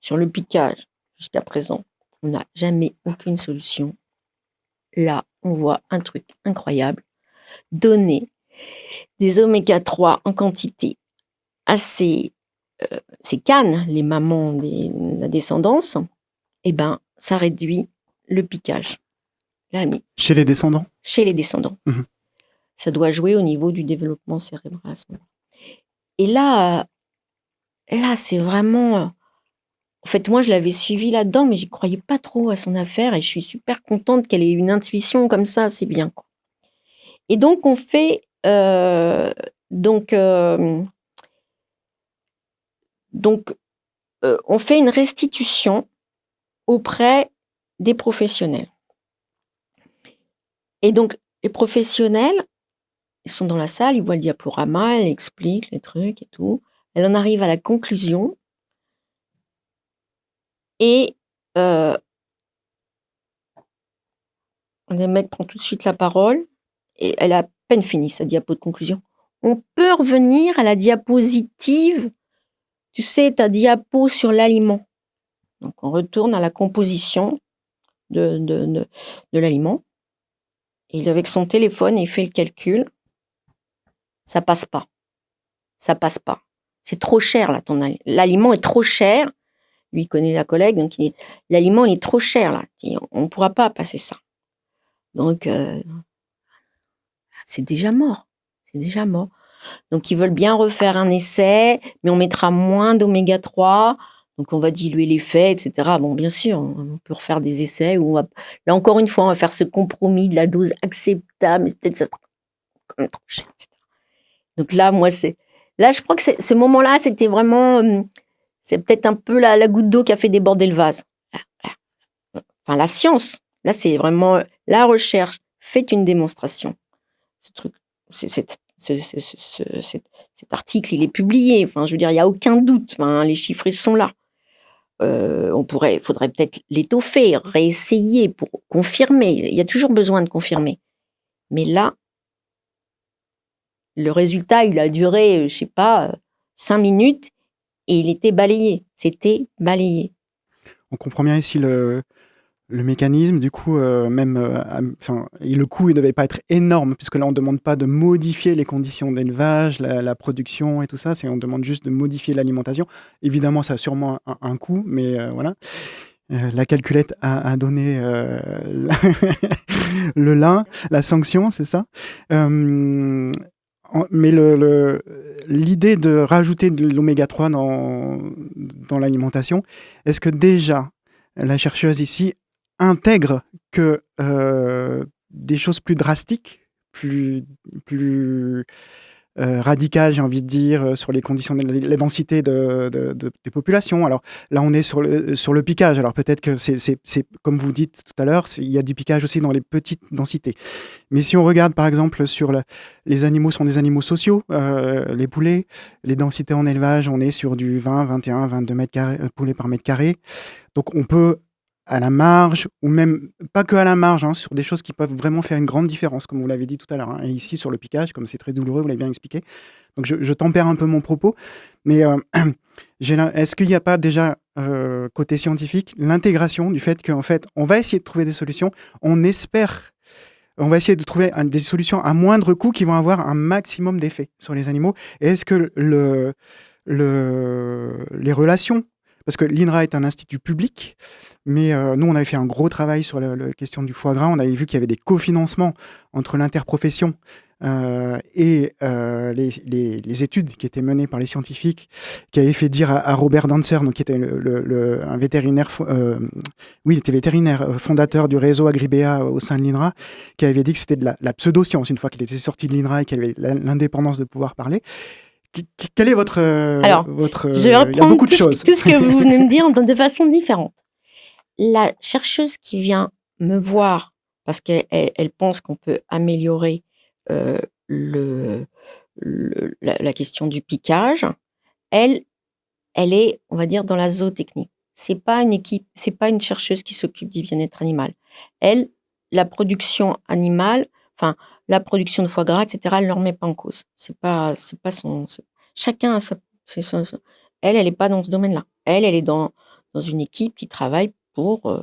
sur le piquage, jusqu'à présent, on n'a jamais aucune solution, là, on voit un truc incroyable. Donner des oméga 3 en quantité à ces cannes, les mamans de la descendance, eh ben, ça réduit le piquage. Chez les descendants? Chez les descendants. Mmh. Ça doit jouer au niveau du développement cérébral à ce moment-là. Et là, c'est vraiment... En fait, moi, je l'avais suivie là-dedans, mais j'y croyais pas trop à son affaire, et je suis super contente qu'elle ait une intuition comme ça, c'est bien, quoi. Et donc, on fait... on fait une restitution auprès des professionnels. Et donc, les professionnels, ils sont dans la salle, ils voient le diaporama, elle explique les trucs et tout. Elle en arrive à la conclusion. Et le mec prend tout de suite la parole, et elle a à peine fini sa diapo de conclusion. On peut revenir à la diapositive, tu sais, ta diapo sur l'aliment. Donc, on retourne à la composition de l'aliment. Et il est avec son téléphone et il fait le calcul. Ça passe pas. Ça passe pas. C'est trop cher, là, l'aliment est trop cher. Lui, il connaît la collègue, donc l'aliment, il est trop cher, là. On ne pourra pas passer ça. Donc, c'est déjà mort. C'est déjà mort. Donc, ils veulent bien refaire un essai, mais on mettra moins d'oméga 3. Donc, on va diluer l'effet, etc. Bon, bien sûr, on peut refaire des essais où là, encore une fois, on va faire ce compromis de la dose acceptable, mais peut-être ça sera quand même trop cher, etc. Donc là, là, je crois que ce moment-là, c'était vraiment... c'est peut-être un peu la goutte d'eau qui a fait déborder le vase. Enfin, la science, là, c'est vraiment la recherche. Fait une démonstration. Ce truc, cet article, il est publié. Enfin, je veux dire, il n'y a aucun doute. Enfin, les chiffres, ils sont là. Faudrait peut-être l'étoffer, réessayer pour confirmer. Il y a toujours besoin de confirmer. Mais là, le résultat, il a duré, je sais pas, 5 minutes et il était balayé. C'était balayé. On comprend bien ici le mécanisme, du coup, et le coût, il ne devait pas être énorme, puisque là, on ne demande pas de modifier les conditions d'élevage, la production et tout ça, on demande juste de modifier l'alimentation. Évidemment, ça a sûrement un coût, mais voilà. La calculette a donné le lin, la sanction, c'est ça. Mais l'idée de rajouter de l'oméga 3 dans l'alimentation, est-ce que déjà la chercheuse ici intègre que des choses plus drastiques, plus radicales, j'ai envie de dire, sur les conditions de la densité des populations. Alors là, on est sur le piquage. Alors peut-être que c'est comme vous dites tout à l'heure, il y a du piquage aussi dans les petites densités. Mais si on regarde par exemple sur les animaux sont des animaux sociaux, les poulets, les densités en élevage, on est sur du 20, 21, 22 mètres carrés, poulets par mètre carré. Donc on peut à la marge, ou même pas que à la marge, hein, sur des choses qui peuvent vraiment faire une grande différence, comme vous l'avez dit tout à l'heure. Hein. Et ici, sur le piquage, comme c'est très douloureux, vous l'avez bien expliqué. Donc je tempère un peu mon propos, mais est-ce qu'il n'y a pas déjà, côté scientifique, l'intégration du fait qu'en fait, on va essayer de trouver des solutions, on va essayer de trouver des solutions à moindre coût qui vont avoir un maximum d'effet sur les animaux. Et est-ce que les relations, parce que l'INRA est un institut public, mais nous, on avait fait un gros travail sur la question du foie gras. On avait vu qu'il y avait des cofinancements entre l'interprofession et les études qui étaient menées par les scientifiques, qui avaient fait dire à Robert Dancer, donc, qui était un vétérinaire, il était vétérinaire, fondateur du réseau Agribéa au sein de l'INRA, qui avait dit que c'était de la pseudo-science une fois qu'il était sorti de l'INRA et qu'il avait l'indépendance de pouvoir parler. Quel est votre... Alors, je vais reprendre tout ce que vous venez de me dire de façon différente. La chercheuse qui vient me voir parce qu'elle pense qu'on peut améliorer la question du piquage, elle est, on va dire, dans la zootechnie. C'est pas une chercheuse qui s'occupe du bien-être animal. Elle, la production animale, enfin, la production de foie gras, etc., elle ne le remet pas en cause. C'est pas son. Chacun a elle est pas dans ce domaine-là. Elle est dans une équipe qui travaille pour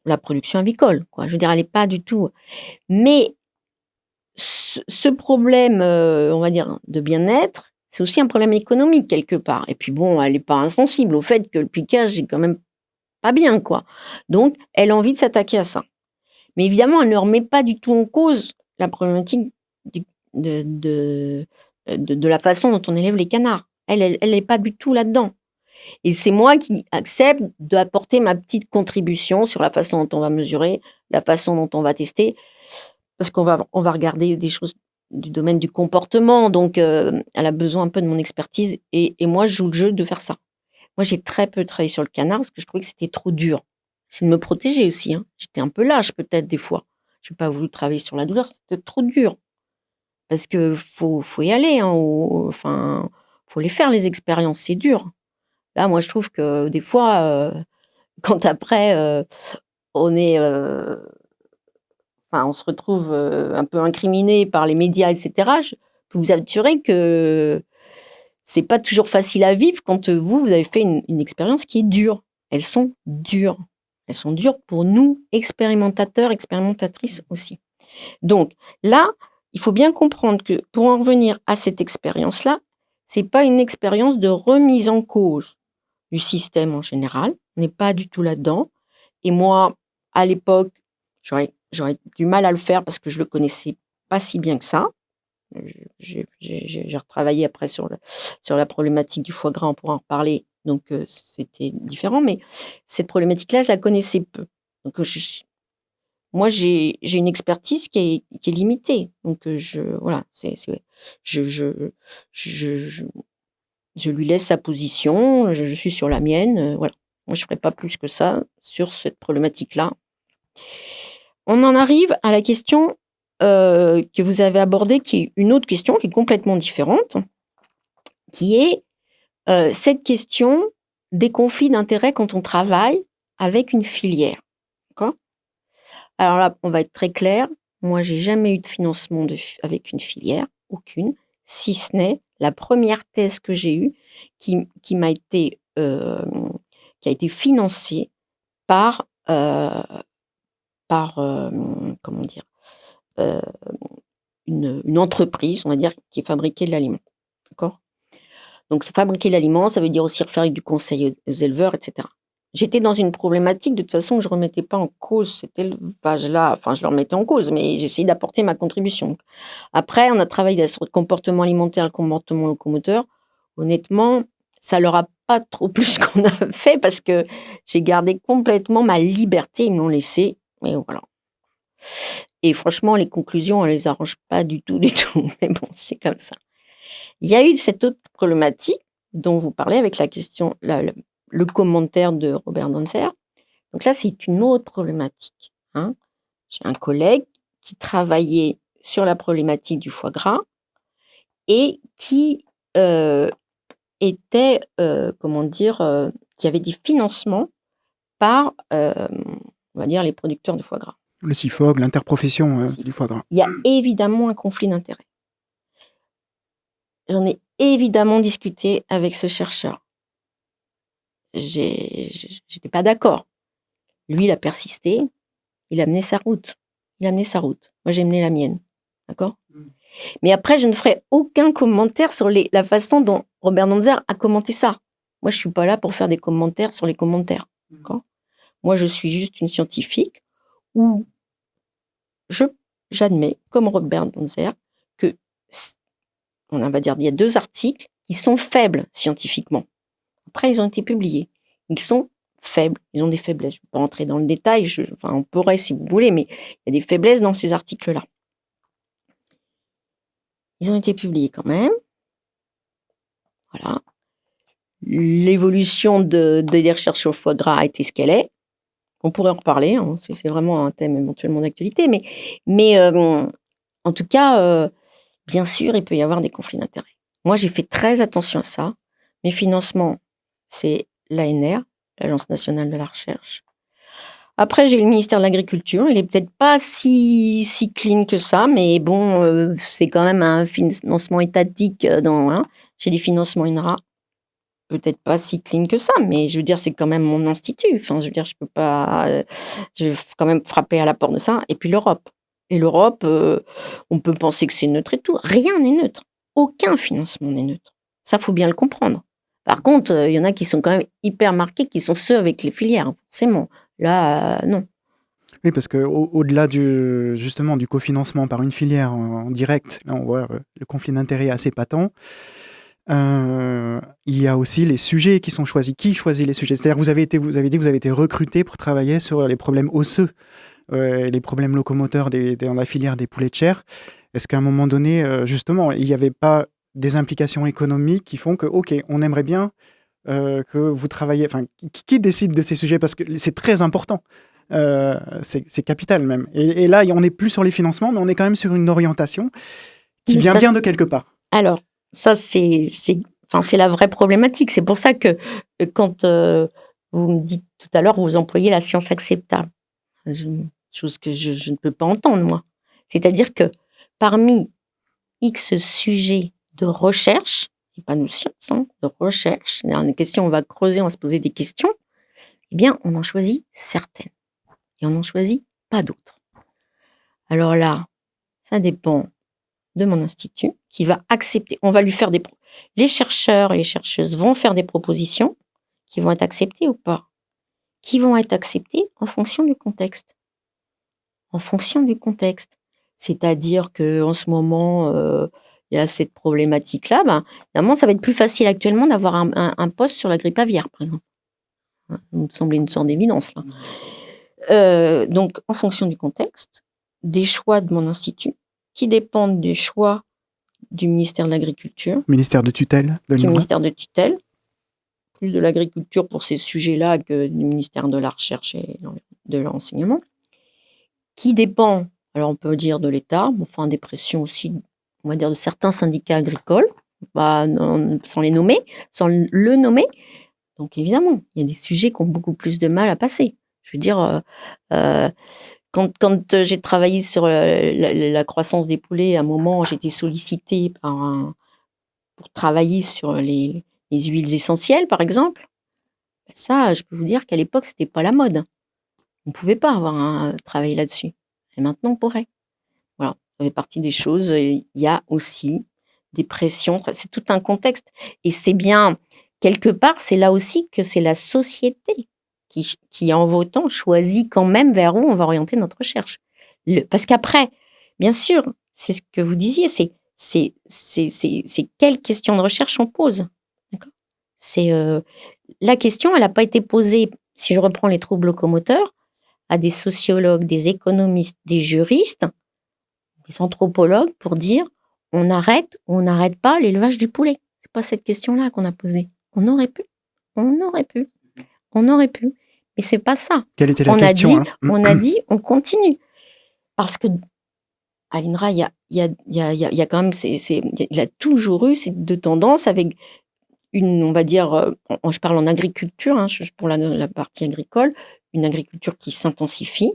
la production avicole, quoi. Je veux dire, elle n'est pas du tout. Mais ce problème, on va dire, de bien-être, c'est aussi un problème économique quelque part. Et puis bon, elle n'est pas insensible au fait que le piquage est quand même pas bien, quoi. Donc, elle a envie de s'attaquer à ça. Mais évidemment, elle ne remet pas du tout en cause la problématique de la façon dont on élève les canards. Elle n'est pas du tout là-dedans. Et c'est moi qui accepte d'apporter ma petite contribution sur la façon dont on va mesurer, la façon dont on va tester, parce qu'on va regarder des choses du domaine du comportement. Donc, elle a besoin un peu de mon expertise. Et moi, je joue le jeu de faire ça. Moi, j'ai très peu travaillé sur le canard parce que je trouvais que c'était trop dur. C'est de me protéger aussi. Hein. J'étais un peu lâche peut-être des fois. Je n'ai pas voulu travailler sur la douleur, c'était trop dur. Parce que faut y aller. Hein, faut les faire, les expériences. C'est dur. Là, moi, je trouve que des fois, quand après, on se retrouve un peu incriminé par les médias, etc., je peux vous assurer que c'est pas toujours facile à vivre quand vous avez fait une expérience qui est dure. Elles sont dures. Elles sont dures pour nous, expérimentateurs, expérimentatrices aussi. Donc là, il faut bien comprendre que pour en revenir à cette expérience-là, c'est pas une expérience de remise en cause du système en général. On n'est pas du tout là-dedans. Et moi, à l'époque, j'aurais du mal à le faire parce que je le connaissais pas si bien que ça. J'ai retravaillé après sur la problématique du foie gras, on pourra en reparler, donc c'était différent, mais cette problématique-là, je la connaissais peu. Donc moi, j'ai une expertise qui est limitée, donc voilà, je lui laisse sa position, je suis sur la mienne, voilà. Moi, je ne ferai pas plus que ça sur cette problématique-là. On en arrive à la question que vous avez abordée, qui est une autre question qui est complètement différente, qui est cette question des conflits d'intérêts quand on travaille avec une filière. D'accord ? Alors là, on va être très clair, moi, j'ai jamais eu de financement avec une filière, aucune, si ce n'est la première thèse que j'ai eue qui m'a été, qui a été financée par, comment dire? Heu, une entreprise, on va dire, qui fabriquait de l'aliment, d'accord? Donc fabriquer l'aliment, ça veut dire aussi faire du conseil aux éleveurs et cetera. J'étais dans une problématique de toute façon que je remettais pas en cause cet élevage-là, enfin je le remettais en cause, mais j'essayais d'apporter ma contribution. Après, on a travaillé sur le comportement alimentaire, le comportement locomoteur. Honnêtement, ça leur a pas trop plu ce qu'on a fait parce que j'ai gardé complètement ma liberté, ils me l'ont laissé, mais voilà. Et franchement, les conclusions, elles les arrangent pas du tout, du tout, mais bon, c'est comme ça. Il y a eu cette autre problématique dont vous parlez avec la question, le commentaire de Robert Danzer. Donc là, c'est une autre problématique, hein. J'ai un collègue qui travaillait sur la problématique du foie gras et qui était, comment dire, qui avait des financements par, on va dire, les producteurs de foie gras. Le CIFOG, l'interprofession du foie gras. Il y a évidemment un conflit d'intérêts. J'en ai évidemment discuté avec ce chercheur. J'étais pas d'accord. Lui, il a persisté, il a mené sa route. Moi, j'ai mené la mienne. D'accord? Mais après, je ne ferai aucun commentaire sur la façon dont Robert Danzer a commenté ça. Moi, je suis pas là pour faire des commentaires sur les commentaires. D'accord? Moi, je suis juste une scientifique où j'admets, comme Robert Danzer, que on va dire, il y a 2 articles qui sont faibles scientifiquement. Après, ils ont été publiés. Ils sont faibles, ils ont des faiblesses. Je ne vais pas rentrer dans le détail, enfin, on pourrait si vous voulez, mais il y a des faiblesses dans ces articles-là. Ils ont été publiés quand même. Voilà. L'évolution des recherches sur le foie gras a été ce qu'elle est. On pourrait en reparler, hein, c'est vraiment un thème éventuellement d'actualité, mais en tout cas, bien sûr, il peut y avoir des conflits d'intérêts. Moi, j'ai fait très attention à ça. Mes financements, c'est l'ANR, l'Agence nationale de la recherche. Après, j'ai le ministère de l'Agriculture. Il est peut-être pas si clean que ça, mais bon, c'est quand même un financement étatique. Hein. J'ai des financements INRA. Peut-être pas si clean que ça, mais je veux dire, c'est quand même mon institut. Enfin, je veux dire, je peux pas. Je vais quand même frapper à la porte de ça. Et puis l'Europe. Et l'Europe, on peut penser que c'est neutre et tout. Rien n'est neutre. Aucun financement n'est neutre. Ça, faut bien le comprendre. Par contre, il y en a qui sont quand même hyper marqués, qui sont ceux avec les filières, forcément. Là, non. Oui, parce qu'au-delà justement du cofinancement par une filière en direct, là on voit le conflit d'intérêts assez patent. Il y a aussi les sujets qui sont choisis. Qui choisit les sujets? C'est-à-dire vous avez dit que vous avez été recruté pour travailler sur les problèmes osseux, les problèmes locomoteurs dans la filière des poulets de chair. Est-ce qu'à un moment donné, justement, il n'y avait pas des implications économiques qui font que, ok, on aimerait bien que vous travaillez... Enfin, qui décide de ces sujets? Parce que c'est très important. C'est capital même. Et là, on n'est plus sur les financements, mais on est quand même sur une orientation qui vient bien de quelque part. Alors, ça, c'est la vraie problématique. C'est pour ça que quand vous me dites tout à l'heure, vous employez la science acceptable. Chose que je ne peux pas entendre, moi. C'est-à-dire que parmi X sujets de recherche, et pas de science, hein, de recherche, il y a des questions, on va creuser, on va se poser des questions, eh bien, on en choisit certaines. Et on n'en choisit pas d'autres. Alors là, ça dépend de mon institut qui va accepter. On va lui faire les chercheurs et les chercheuses vont faire des propositions qui vont être acceptées ou pas. Qui vont être acceptées en fonction du contexte. En fonction du contexte. C'est-à-dire qu'en ce moment, il y a cette problématique-là. Évidemment, ça va être plus facile actuellement d'avoir un poste sur la grippe aviaire, par exemple. Ça me semble une sorte d'évidence, là. Donc, en fonction du contexte, des choix de mon institut, qui dépendent des choix du ministère de l'Agriculture. Ministère de tutelle de l'INRA. Du ministère de tutelle, plus de l'Agriculture pour ces sujets-là que du ministère de la Recherche et de l'Enseignement, qui dépend, alors on peut dire de l'État, enfin des pressions aussi, on va dire de certains syndicats agricoles, sans les nommer, sans le nommer. Donc évidemment, il y a des sujets qui ont beaucoup plus de mal à passer. Je veux dire, Quand j'ai travaillé sur la croissance des poulets, à un moment, j'ai été sollicitée pour travailler sur les huiles essentielles, par exemple. Ça, je peux vous dire qu'à l'époque, c'était pas la mode. On pouvait pas travailler là-dessus. Et maintenant, on pourrait. Voilà, ça fait partie des choses. Il y a aussi des pressions. C'est tout un contexte. Et c'est bien, quelque part, c'est là aussi que c'est la société qui, en votant, choisit quand même vers où on va orienter notre recherche. Parce qu'après, bien sûr, c'est ce que vous disiez, c'est quelle question de recherche on pose. D'accord. La question, elle n'a pas été posée, si je reprends les troubles locomoteurs, à des sociologues, des économistes, des juristes, des anthropologues pour dire on arrête ou on n'arrête pas l'élevage du poulet. C'est pas cette question-là qu'on a posée. On aurait pu, on aurait pu, on aurait pu, mais c'est pas ça. Quelle était la question alors On a dit, on continue, parce que à l'INRA, il y a quand même, il a toujours eu ces deux tendances avec on va dire, je parle en agriculture, pour la partie agricole, une agriculture qui s'intensifie,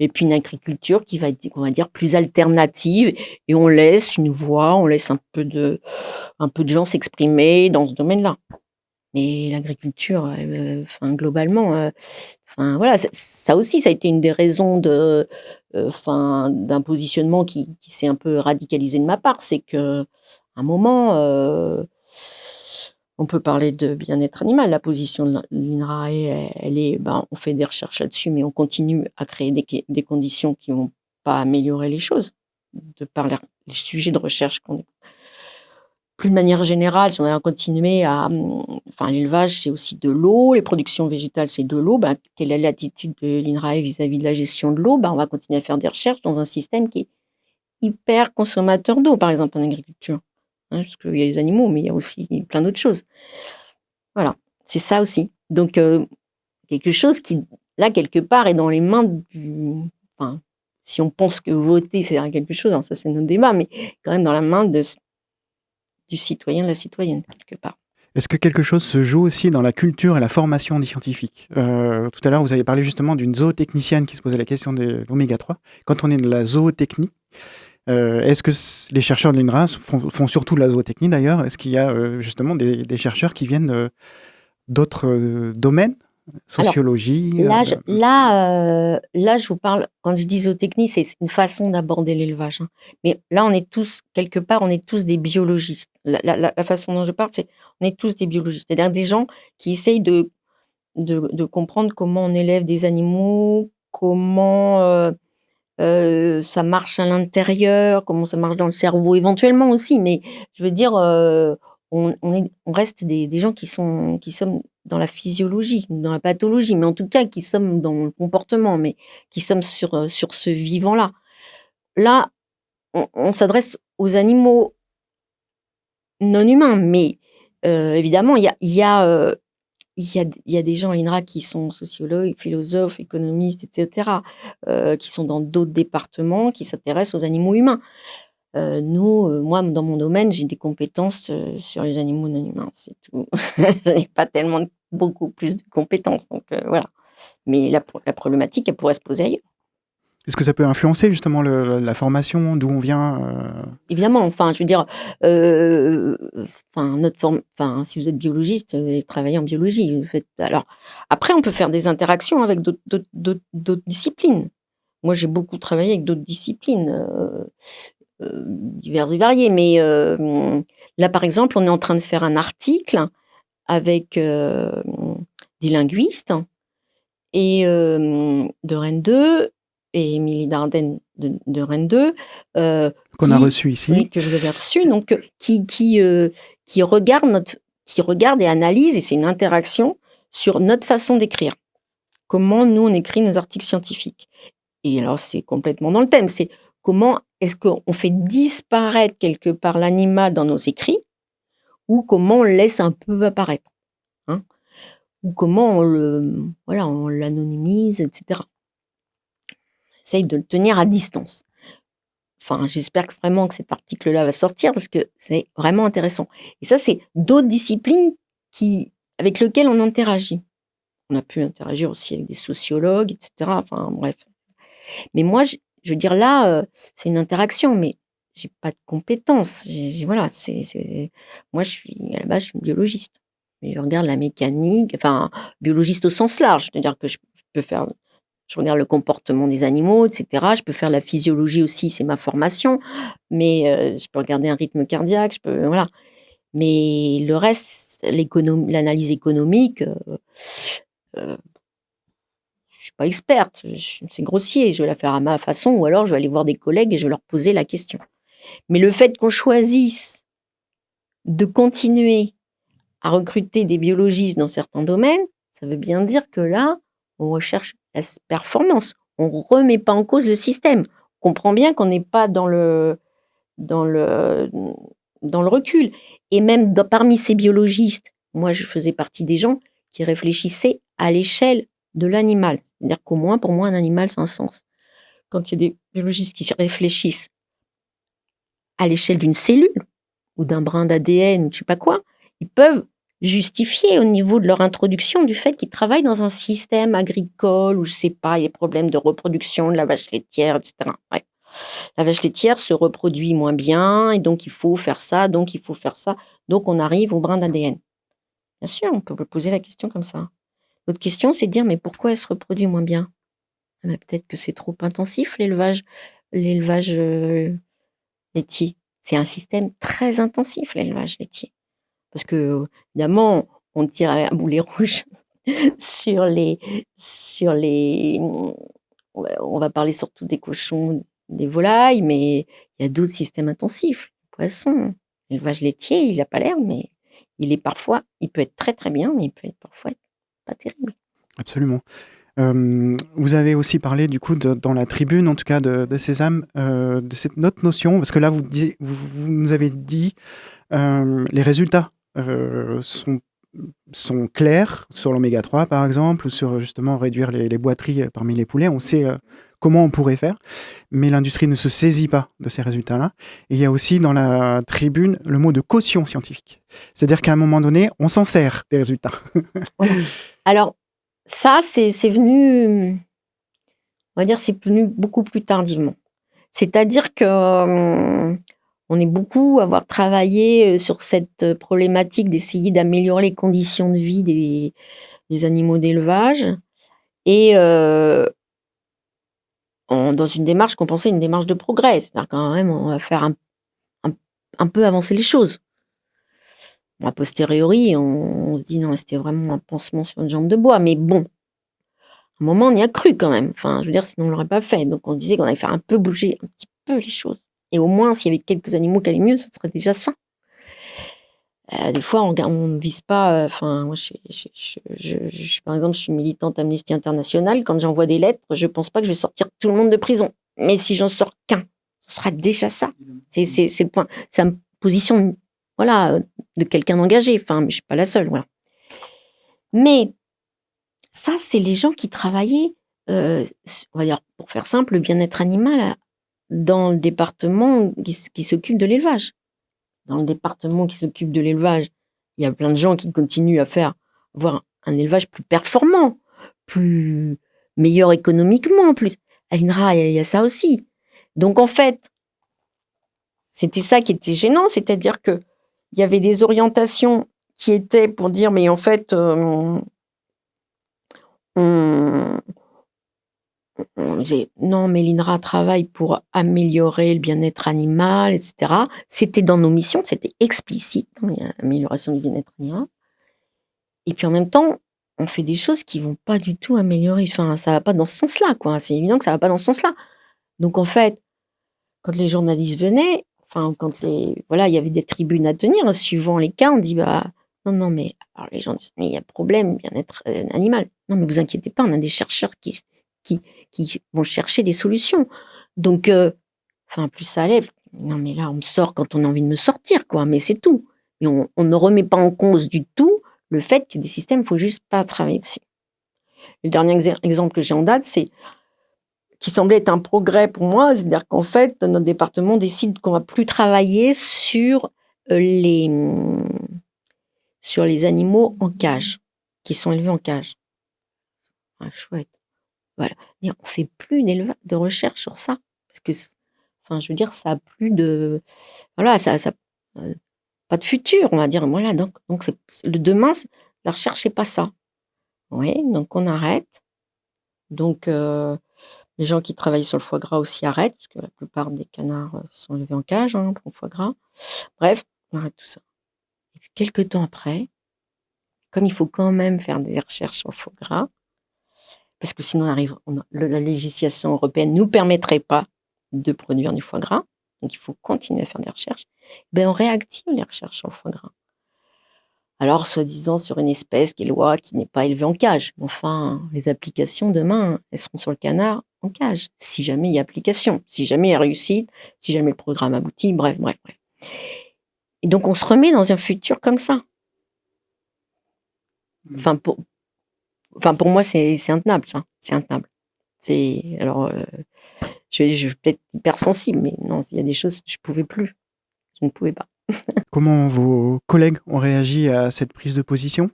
et puis une agriculture qui va être, on va dire, plus alternative, et on laisse une voix, on laisse un peu de gens s'exprimer dans ce domaine-là. Mais l'agriculture, globalement, voilà, ça aussi, ça a été une des raisons d'un positionnement qui s'est un peu radicalisé de ma part, c'est que à un moment, on peut parler de bien-être animal. La position de l'INRAE, elle est, on fait des recherches là-dessus, mais on continue à créer des conditions qui vont pas améliorer les choses, de par les sujets de recherche qu'on est. Plus de manière générale, si on va continuer l'élevage, c'est aussi de l'eau, les productions végétales, c'est de l'eau. Quelle est l'attitude de l'INRAE vis-à-vis de la gestion de l'eau? On va continuer à faire des recherches dans un système qui est hyper consommateur d'eau, par exemple en agriculture. Parce qu'il y a les animaux, mais il y a aussi plein d'autres choses. Voilà, c'est ça aussi. Donc, quelque chose qui, là, quelque part, est dans les mains si on pense que voter, c'est quelque chose, ça c'est notre débat, mais quand même dans la main du citoyen, de la citoyenne, quelque part. Est-ce que quelque chose se joue aussi dans la culture et la formation des scientifiques? Tout à l'heure, vous avez parlé justement d'une zootechnicienne qui se posait la question de l'oméga 3. Quand on est de la zootechnie, est-ce que les chercheurs de l'INRA font surtout de la zootechnie d'ailleurs? Est-ce qu'il y a justement des chercheurs qui viennent d'autres domaines? Sociologie? Alors, là, je vous parle, quand je dis zootechnie, c'est une façon d'aborder l'élevage. Mais là, on est tous, quelque part, on est tous des biologistes. La façon dont je parle, c'est on est tous des biologistes. C'est-à-dire des gens qui essayent de comprendre comment on élève des animaux, comment ça marche à l'intérieur, comment ça marche dans le cerveau, éventuellement aussi. Mais je veux dire, on reste des gens qui sommes dans la physiologie, dans la pathologie, mais en tout cas qui sommes dans le comportement, mais qui sommes sur ce vivant-là. Là, on s'adresse aux animaux non humains, mais évidemment, il y a des gens à l'INRA qui sont sociologues, philosophes, économistes, etc., qui sont dans d'autres départements, qui s'intéressent aux animaux humains. Moi, dans mon domaine, j'ai des compétences sur les animaux non humains, c'est tout. Je n'ai pas tellement beaucoup plus de compétences, donc voilà. Mais la problématique, elle pourrait se poser ailleurs. Est-ce que ça peut influencer justement la formation, d'où on vient Évidemment, je veux dire, si vous êtes biologiste, vous allez travailler en biologie. Alors, après, on peut faire des interactions avec d'autres disciplines. Moi, j'ai beaucoup travaillé avec d'autres disciplines diverses et variées. Mais là, par exemple, on est en train de faire un article avec des linguistes et de Rennes 2 et Émilie Dardenne de Rennes 2. Qu'on a reçu ici. Oui, que vous avez reçu, donc qui regarde et analyse, et c'est une interaction sur notre façon d'écrire. Comment nous, on écrit nos articles scientifiques. Et alors, c'est complètement dans le thème, c'est comment est-ce qu'on fait disparaître quelque part l'animal dans nos écrits, ou comment on le laisse un peu apparaître, ou comment on l'anonymise, etc. On essaye de le tenir à distance. J'espère vraiment que cet article-là va sortir parce que c'est vraiment intéressant. Et ça, c'est d'autres disciplines avec lesquelles on interagit. On a pu interagir aussi avec des sociologues, etc. Bref. Mais moi, je veux dire, là, c'est une interaction, mais j'ai pas de compétences. Voilà, moi, à la base, je suis biologiste. Mais je regarde la mécanique, enfin, biologiste au sens large, c'est-à-dire que je regarde le comportement des animaux, etc. Je peux faire la physiologie aussi, c'est ma formation, mais je peux regarder un rythme cardiaque, voilà. Mais le reste, l'analyse économique, je suis pas experte, c'est grossier, je vais la faire à ma façon, ou alors je vais aller voir des collègues et je vais leur poser la question. Mais le fait qu'on choisisse de continuer à recruter des biologistes dans certains domaines, ça veut bien dire que là, on recherche la performance. On ne remet pas en cause le système. On comprend bien qu'on n'est pas dans le recul. Et même parmi ces biologistes, moi, je faisais partie des gens qui réfléchissaient à l'échelle de l'animal. C'est-à-dire qu'au moins, pour moi, un animal, c'est un sens. Quand il y a des biologistes qui réfléchissent à l'échelle d'une cellule ou d'un brin d'ADN ou je sais pas quoi, ils peuvent justifier au niveau de leur introduction du fait qu'ils travaillent dans un système agricole où je sais pas, il y a des problèmes de reproduction de la vache laitière, etc. Ouais. La vache laitière se reproduit moins bien et donc il faut faire ça, donc il faut faire ça. Donc on arrive au brin d'ADN. Bien sûr, on peut poser la question comme ça. L'autre question, c'est de dire mais pourquoi elle se reproduit moins bien? Peut-être que c'est trop intensif l'élevage laitier. C'est un système très intensif, l'élevage laitier. Parce que, évidemment, on tire un boulet rouge sur les. On va parler surtout des cochons, des volailles, mais il y a d'autres systèmes intensifs. Les poissons, l'élevage laitier, il n'a pas l'air, mais il peut être très très bien, mais il peut être parfois pas terrible. Absolument. Vous avez aussi parlé du coup dans la tribune, en tout cas de Sésame, de cette autre notion, parce que là vous nous avez dit les résultats sont clairs sur l'oméga 3 par exemple, ou sur justement réduire les boiteries parmi les poulets. On sait comment on pourrait faire, mais l'industrie ne se saisit pas de ces résultats-là. Et il y a aussi dans la tribune le mot de caution scientifique. C'est-à-dire qu'à un moment donné, on s'en sert des résultats. Voilà. Alors, ça, c'est venu, on va dire, c'est venu beaucoup plus tardivement. C'est-à-dire que on est beaucoup à avoir travaillé sur cette problématique d'essayer d'améliorer les conditions de vie des animaux d'élevage et dans une démarche qu'on pensait une démarche de progrès. C'est-à-dire quand même, on va faire un peu avancer les choses. Bon, a posteriori, on se dit non, c'était vraiment un pansement sur une jambe de bois. Mais bon, à un moment, on y a cru quand même. Enfin, je veux dire, sinon on ne l'aurait pas fait. Donc on disait qu'on allait faire un peu bouger un petit peu les choses. Et au moins, s'il y avait quelques animaux qui allaient mieux, ça serait déjà ça. Des fois, on ne vise pas. Enfin, moi, par exemple, je suis militante Amnesty International. Quand j'envoie des lettres, je ne pense pas que je vais sortir tout le monde de prison. Mais si j'en sors qu'un, ce sera déjà ça. C'est le point. C'est une position, voilà, de quelqu'un d'engagé. Enfin, mais je suis pas la seule, voilà. Mais ça, c'est les gens qui travaillaient, on va dire, pour faire simple, le bien-être animal dans le département qui s'occupe de l'élevage. Dans le département qui s'occupe de l'élevage, il y a plein de gens qui continuent à avoir un élevage plus performant, plus meilleur économiquement, plus. À l'INRA, il y a ça aussi. Donc en fait, c'était ça qui était gênant, c'est-à-dire que il y avait des orientations qui étaient pour dire, mais en fait, on disait non, mais l'INRA travaille pour améliorer le bien-être animal, etc. C'était dans nos missions, c'était explicite, l'amélioration du bien-être animal. Et puis en même temps, on fait des choses qui vont pas du tout améliorer. Enfin, ça va pas dans ce sens-là, quoi. C'est évident que ça va pas dans ce sens-là. Donc en fait, quand les journalistes venaient, enfin voilà, il y avait des tribunes à tenir, suivant les cas, on dit non, mais alors les gens disent mais il y a problème bien-être animal. Non, mais vous inquiétez pas, on a des chercheurs qui vont chercher des solutions. Donc, plus ça allait. Non, mais là, on me sort quand on a envie de me sortir, quoi. Mais c'est tout. Mais on ne remet pas en cause du tout le fait qu'il y a des systèmes, il faut juste pas travailler dessus. Le dernier exemple que j'ai en date, c'est qui semblait être un progrès pour moi, c'est-à-dire qu'en fait, notre département décide qu'on va plus travailler sur les animaux en cage, qui sont élevés en cage. Ah, chouette. voilà, dire on fait plus de recherche sur ça parce que enfin, je veux dire, ça a plus de voilà, ça pas de futur, on va dire. Voilà, donc le demain, la recherche, c'est pas ça. Oui, donc on arrête. Donc les gens qui travaillent sur le foie gras aussi arrêtent, parce que la plupart des canards sont élevés en cage pour le foie gras. Bref, on arrête tout ça. Et puis quelques temps après, comme il faut quand même faire des recherches sur le foie gras, parce que sinon la législation européenne ne nous permettrait pas de produire du foie gras, donc il faut continuer à faire des recherches, ben on réactive les recherches sur le foie gras. Alors, soi-disant sur une espèce qui n'est pas élevée en cage. Enfin, les applications demain, elles seront sur le canard en cage, si jamais il y a application, si jamais il y a réussite, si jamais le programme aboutit, bref. Et donc, on se remet dans un futur comme ça. Enfin, pour moi, c'est intenable, ça. C'est intenable. Alors, je suis peut-être hypersensible, mais non, il y a des choses, je ne pouvais plus. Je ne pouvais pas. Comment vos collègues ont réagi à cette prise de position ?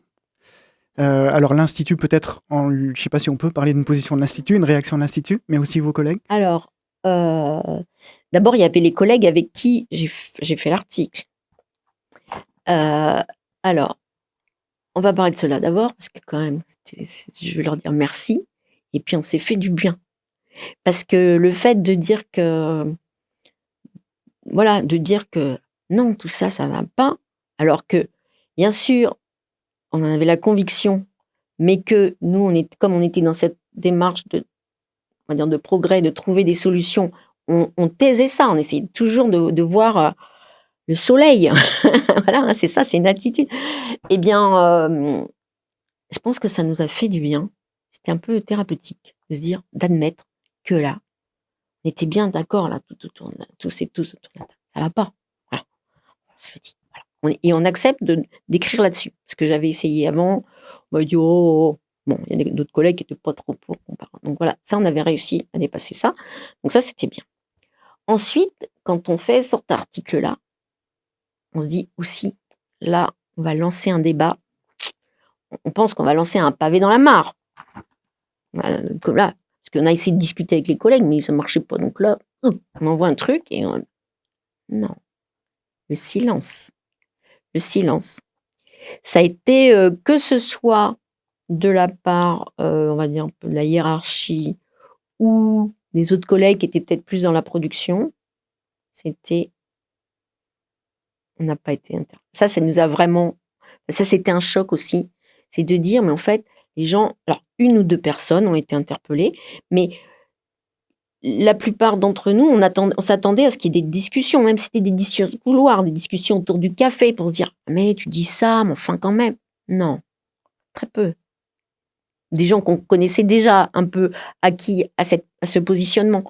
Alors l'Institut peut-être, je ne sais pas si on peut parler d'une position de l'Institut, une réaction de l'Institut, mais aussi vos collègues ? Alors, d'abord, il y avait les collègues avec qui j'ai fait l'article. Alors, on va parler de cela d'abord, parce que quand même, je veux leur dire merci. Et puis, on s'est fait du bien. Parce que le fait de dire que, voilà, non, tout ça, ça va pas. Alors que, bien sûr, on en avait la conviction, mais que nous, comme on était dans cette démarche on va dire, de progrès, de trouver des solutions, on taisait ça. On essayait toujours de voir le soleil. Voilà, c'est ça, c'est une attitude. Eh bien, je pense que ça nous a fait du bien. C'était un peu thérapeutique de se dire, d'admettre que là, on était bien d'accord là, tous autour de la table. Ça va pas. Voilà. Je le dis. Voilà. Et on accepte d'écrire là-dessus. Parce que j'avais essayé avant, on m'a dit oh. Bon, il y a d'autres collègues qui n'étaient pas trop pour qu'on parle. Donc voilà, ça, on avait réussi à dépasser ça. Donc ça, c'était bien. Ensuite, quand on fait cet article-là, on se dit aussi, là, on va lancer un débat. On pense qu'on va lancer un pavé dans la mare. Comme là, parce qu'on a essayé de discuter avec les collègues, mais ça ne marchait pas. Donc là, on envoie un truc et non. Le silence. Le silence. Ça a été, que ce soit de la part, on va dire, un peu de la hiérarchie ou des autres collègues qui étaient peut-être plus dans la production, on n'a pas été ça nous a vraiment, ça c'était un choc aussi, c'est de dire, mais en fait, les gens, alors 1 ou 2 personnes ont été interpellées, mais la plupart d'entre nous, on s'attendait à ce qu'il y ait des discussions, même si c'était des discussions de couloir, des discussions autour du café pour se dire, mais tu dis ça, mais enfin quand même. Non, très peu. Des gens qu'on connaissait déjà un peu acquis à ce positionnement.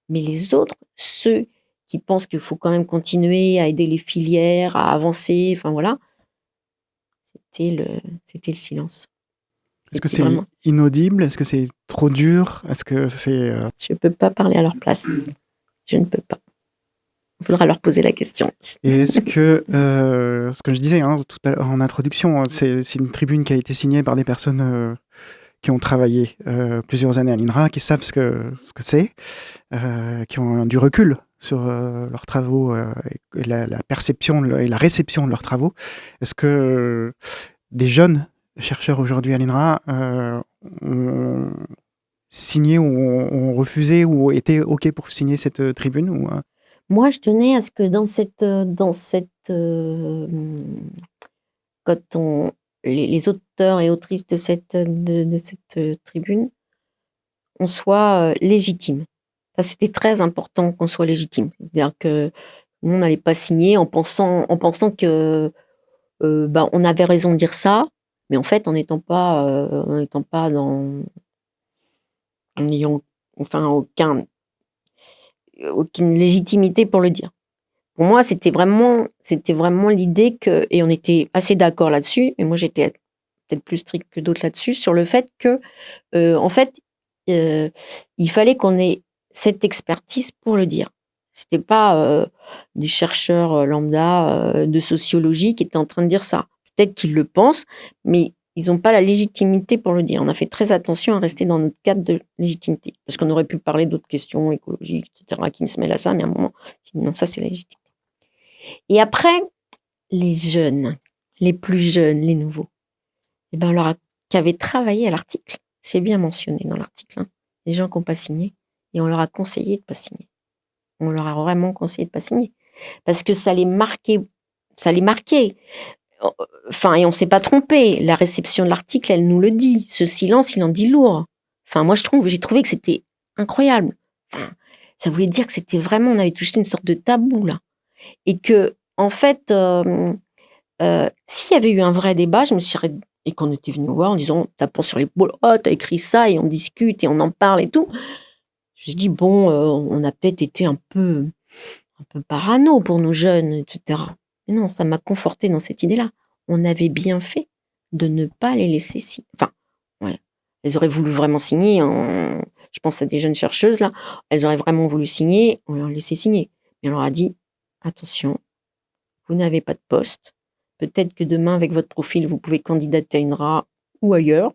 Mais les autres, ceux qui pensent qu'il faut quand même continuer à aider les filières, à avancer, enfin voilà, c'était le silence. Est-ce que c'est inaudible ? Est-ce que c'est trop dur ? Est-ce que c'est... Je ne peux pas parler à leur place. Je ne peux pas. Il faudra leur poser la question. Et est-ce que, ce que je disais tout à l'heure en introduction, c'est une tribune qui a été signée par des personnes qui ont travaillé plusieurs années à l'INRA, qui savent ce que c'est, qui ont du recul sur leurs travaux et la perception et la réception de leurs travaux. Est-ce que des jeunes chercheurs aujourd'hui à l'INRA ont signé ou ont refusé ou étaient OK pour signer cette tribune ou, Moi, je tenais à ce que quand les auteurs et autrices de cette tribune, on soit légitime. Ça, c'était très important qu'on soit légitime. C'est-à-dire que nous, on n'allait pas signer en pensant que on avait raison de dire ça, mais en fait, en n'ayant enfin aucune légitimité pour le dire. Pour moi, c'était vraiment l'idée que, et on était assez d'accord là-dessus, et moi j'étais peut-être plus stricte que d'autres là-dessus, sur le fait que, en fait, il fallait qu'on ait cette expertise pour le dire. C'était pas des chercheurs lambda de sociologie qui étaient en train de dire ça. Peut-être qu'ils le pensent, mais ils n'ont pas la légitimité pour le dire. On a fait très attention à rester dans notre cadre de légitimité. Parce qu'on aurait pu parler d'autres questions écologiques, etc., qui me se mêlent à ça, mais à un moment, non, ça, c'est la légitimité. Et après, les jeunes, les plus jeunes, les nouveaux, eh ben, qui avaient travaillé à l'article, c'est bien mentionné dans l'article, hein, les gens qui n'ont pas signé, et on leur a conseillé de ne pas signer. On leur a vraiment conseillé de ne pas signer. Parce que ça les marquait. Enfin, et on ne s'est pas trompé. La réception de l'article, elle nous le dit. Ce silence, il en dit lourd. Enfin, moi, j'ai trouvé que c'était incroyable. Enfin, ça voulait dire que c'était vraiment, on avait touché une sorte de tabou, là. Et que, en fait, s'il y avait eu un vrai débat, et qu'on était venu voir en disant, tapant sur l'épaule, oh, t'as écrit ça, et on discute, et on en parle et tout. Je me suis dit, bon, on a peut-être été un peu parano pour nos jeunes, etc. Mais non, ça m'a conforté dans cette idée-là. On avait bien fait de ne pas les laisser signer. Enfin, ouais. Elles auraient voulu vraiment signer. Je pense à des jeunes chercheuses, là. Elles auraient vraiment voulu signer. On leur a laissé signer. Mais on leur a dit, attention, vous n'avez pas de poste. Peut-être que demain, avec votre profil, vous pouvez candidater à une INRA ou ailleurs.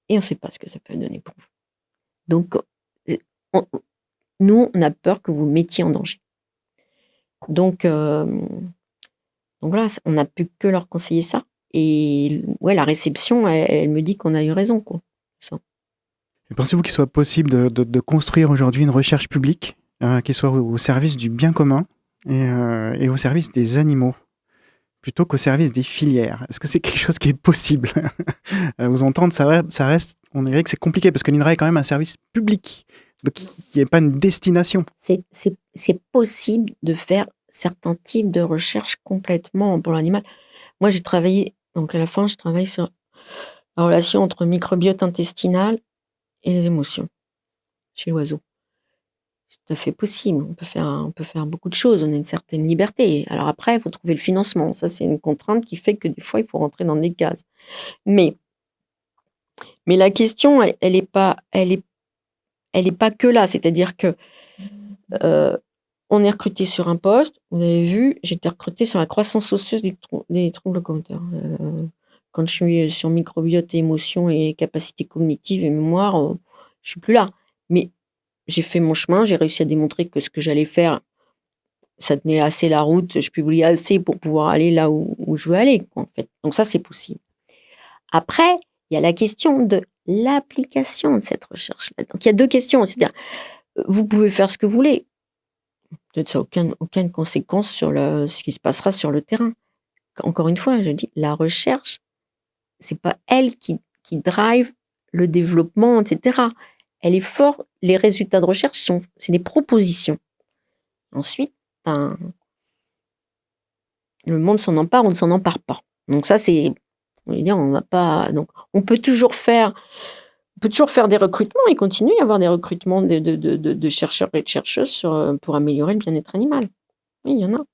Et on ne sait pas ce que ça peut donner pour vous. Donc, nous, on a peur que vous mettiez en danger. Donc voilà, on n'a pu que leur conseiller ça. Et ouais, la réception, elle me dit qu'on a eu raison, quoi. Ça. Et pensez-vous qu'il soit possible de construire aujourd'hui une recherche publique qui soit au service du bien commun et au service des animaux, plutôt qu'au service des filières? Est-ce que c'est quelque chose qui est possible? À vous entendre, ça reste, on dirait que c'est compliqué, parce que l'INRA est quand même un service public, donc il n'y a pas une destination. C'est possible de faire certains types de recherches complètement pour l'animal. Moi, j'ai travaillé, donc à la fin, je travaille sur la relation entre microbiote intestinal et les émotions chez l'oiseau. C'est tout à fait possible. On peut faire beaucoup de choses. On a une certaine liberté. Alors après, il faut trouver le financement. Ça, c'est une contrainte qui fait que des fois, il faut rentrer dans des cases. Mais la question, elle est pas que là. C'est-à-dire que on est recruté sur un poste. Vous avez vu, j'ai été recrutée sur la croissance osseuse des troubles locomoteurs. Quand je suis sur microbiote et émotions et capacités cognitives et mémoire, je suis plus là. Mais j'ai fait mon chemin, j'ai réussi à démontrer que ce que j'allais faire, ça tenait assez la route, je publiais assez pour pouvoir aller là où je veux aller, en fait. Donc ça, c'est possible. Après, il y a la question de l'application de cette recherche-là. Donc il y a deux questions. C'est-à-dire, vous pouvez faire ce que vous voulez. Peut-être ça n'a aucune conséquence sur ce qui se passera sur le terrain. Encore une fois, je dis, la recherche, c'est pas elle qui drive le développement, etc. Elle est forte. Les résultats de recherche c'est des propositions. Ensuite, le monde s'en empare ou ne s'en empare pas. Donc ça, on va dire, on va pas. Donc, on peut toujours faire des recrutements. Il continue à y avoir des recrutements de chercheurs et de chercheuses pour améliorer le bien-être animal. Oui, il y en a.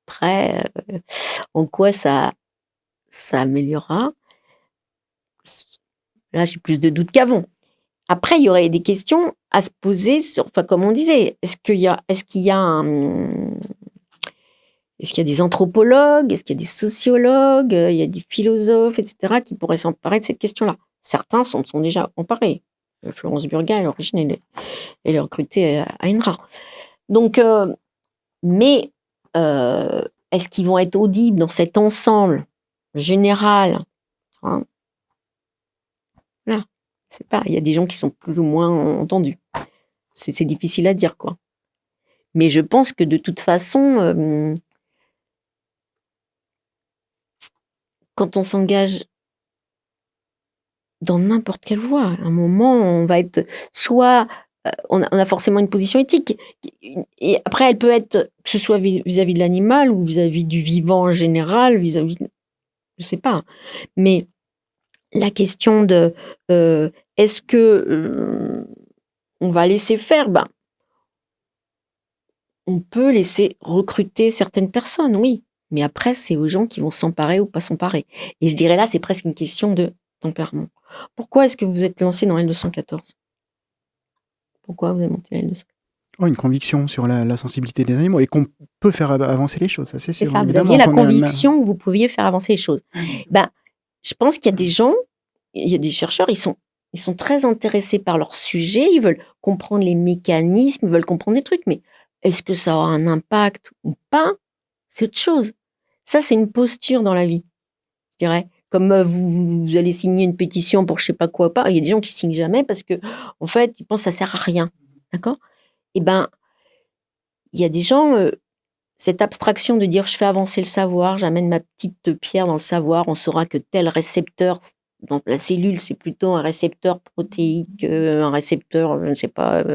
Après, en quoi ça améliorera? Là, j'ai plus de doutes qu'avant. Après, il y aurait des questions à se poser comme on disait, est-ce qu'il y a des anthropologues, est-ce qu'il y a des sociologues, il y a des philosophes, etc., qui pourraient s'emparer de cette question-là? Certains sont déjà emparés. Florence Burga, à l'origine, elle est recrutée à INRA. Donc, mais est-ce qu'ils vont être audibles dans cet ensemble général, hein? Voilà. C'est pas. Il y a des gens qui sont plus ou moins entendus. C'est difficile à dire, quoi. Mais je pense que de toute façon, quand on s'engage dans n'importe quelle voie, à un moment, on va être soit on a forcément une position éthique, et après elle peut être que ce soit vis-à-vis de l'animal ou vis-à-vis du vivant en général, vis-à-vis, je sais pas. Mais la question de est-ce que on va laisser faire, on peut laisser recruter certaines personnes, oui. Mais après, c'est aux gens qui vont s'emparer ou pas s'emparer. Et je dirais là, c'est presque une question de tempérament. Pourquoi est-ce que vous êtes lancé dans L214 ? Pourquoi vous avez monté L214 ? Oh, une conviction sur la sensibilité des animaux et qu'on peut faire avancer les choses, ça c'est C'est sûr. ça, vous Évidemment aviez la qu'on est conviction que vous pouviez faire avancer les choses. Ben, je pense qu'il y a des gens, il y a des chercheurs, ils sont très intéressés par leur sujet, ils veulent comprendre les mécanismes, ils veulent comprendre des trucs, mais est-ce que ça aura un impact ou pas? C'est autre chose. Ça, c'est une posture dans la vie, je dirais. Comme vous allez signer une pétition pour je sais pas quoi pas, il y a des gens qui signent jamais parce que, en fait, ils pensent que ça sert à rien. D'accord? Eh ben, il y a des gens, cette abstraction de dire je fais avancer le savoir, j'amène ma petite pierre dans le savoir, on saura que tel récepteur dans la cellule, c'est plutôt un récepteur protéique, un récepteur, je ne sais pas,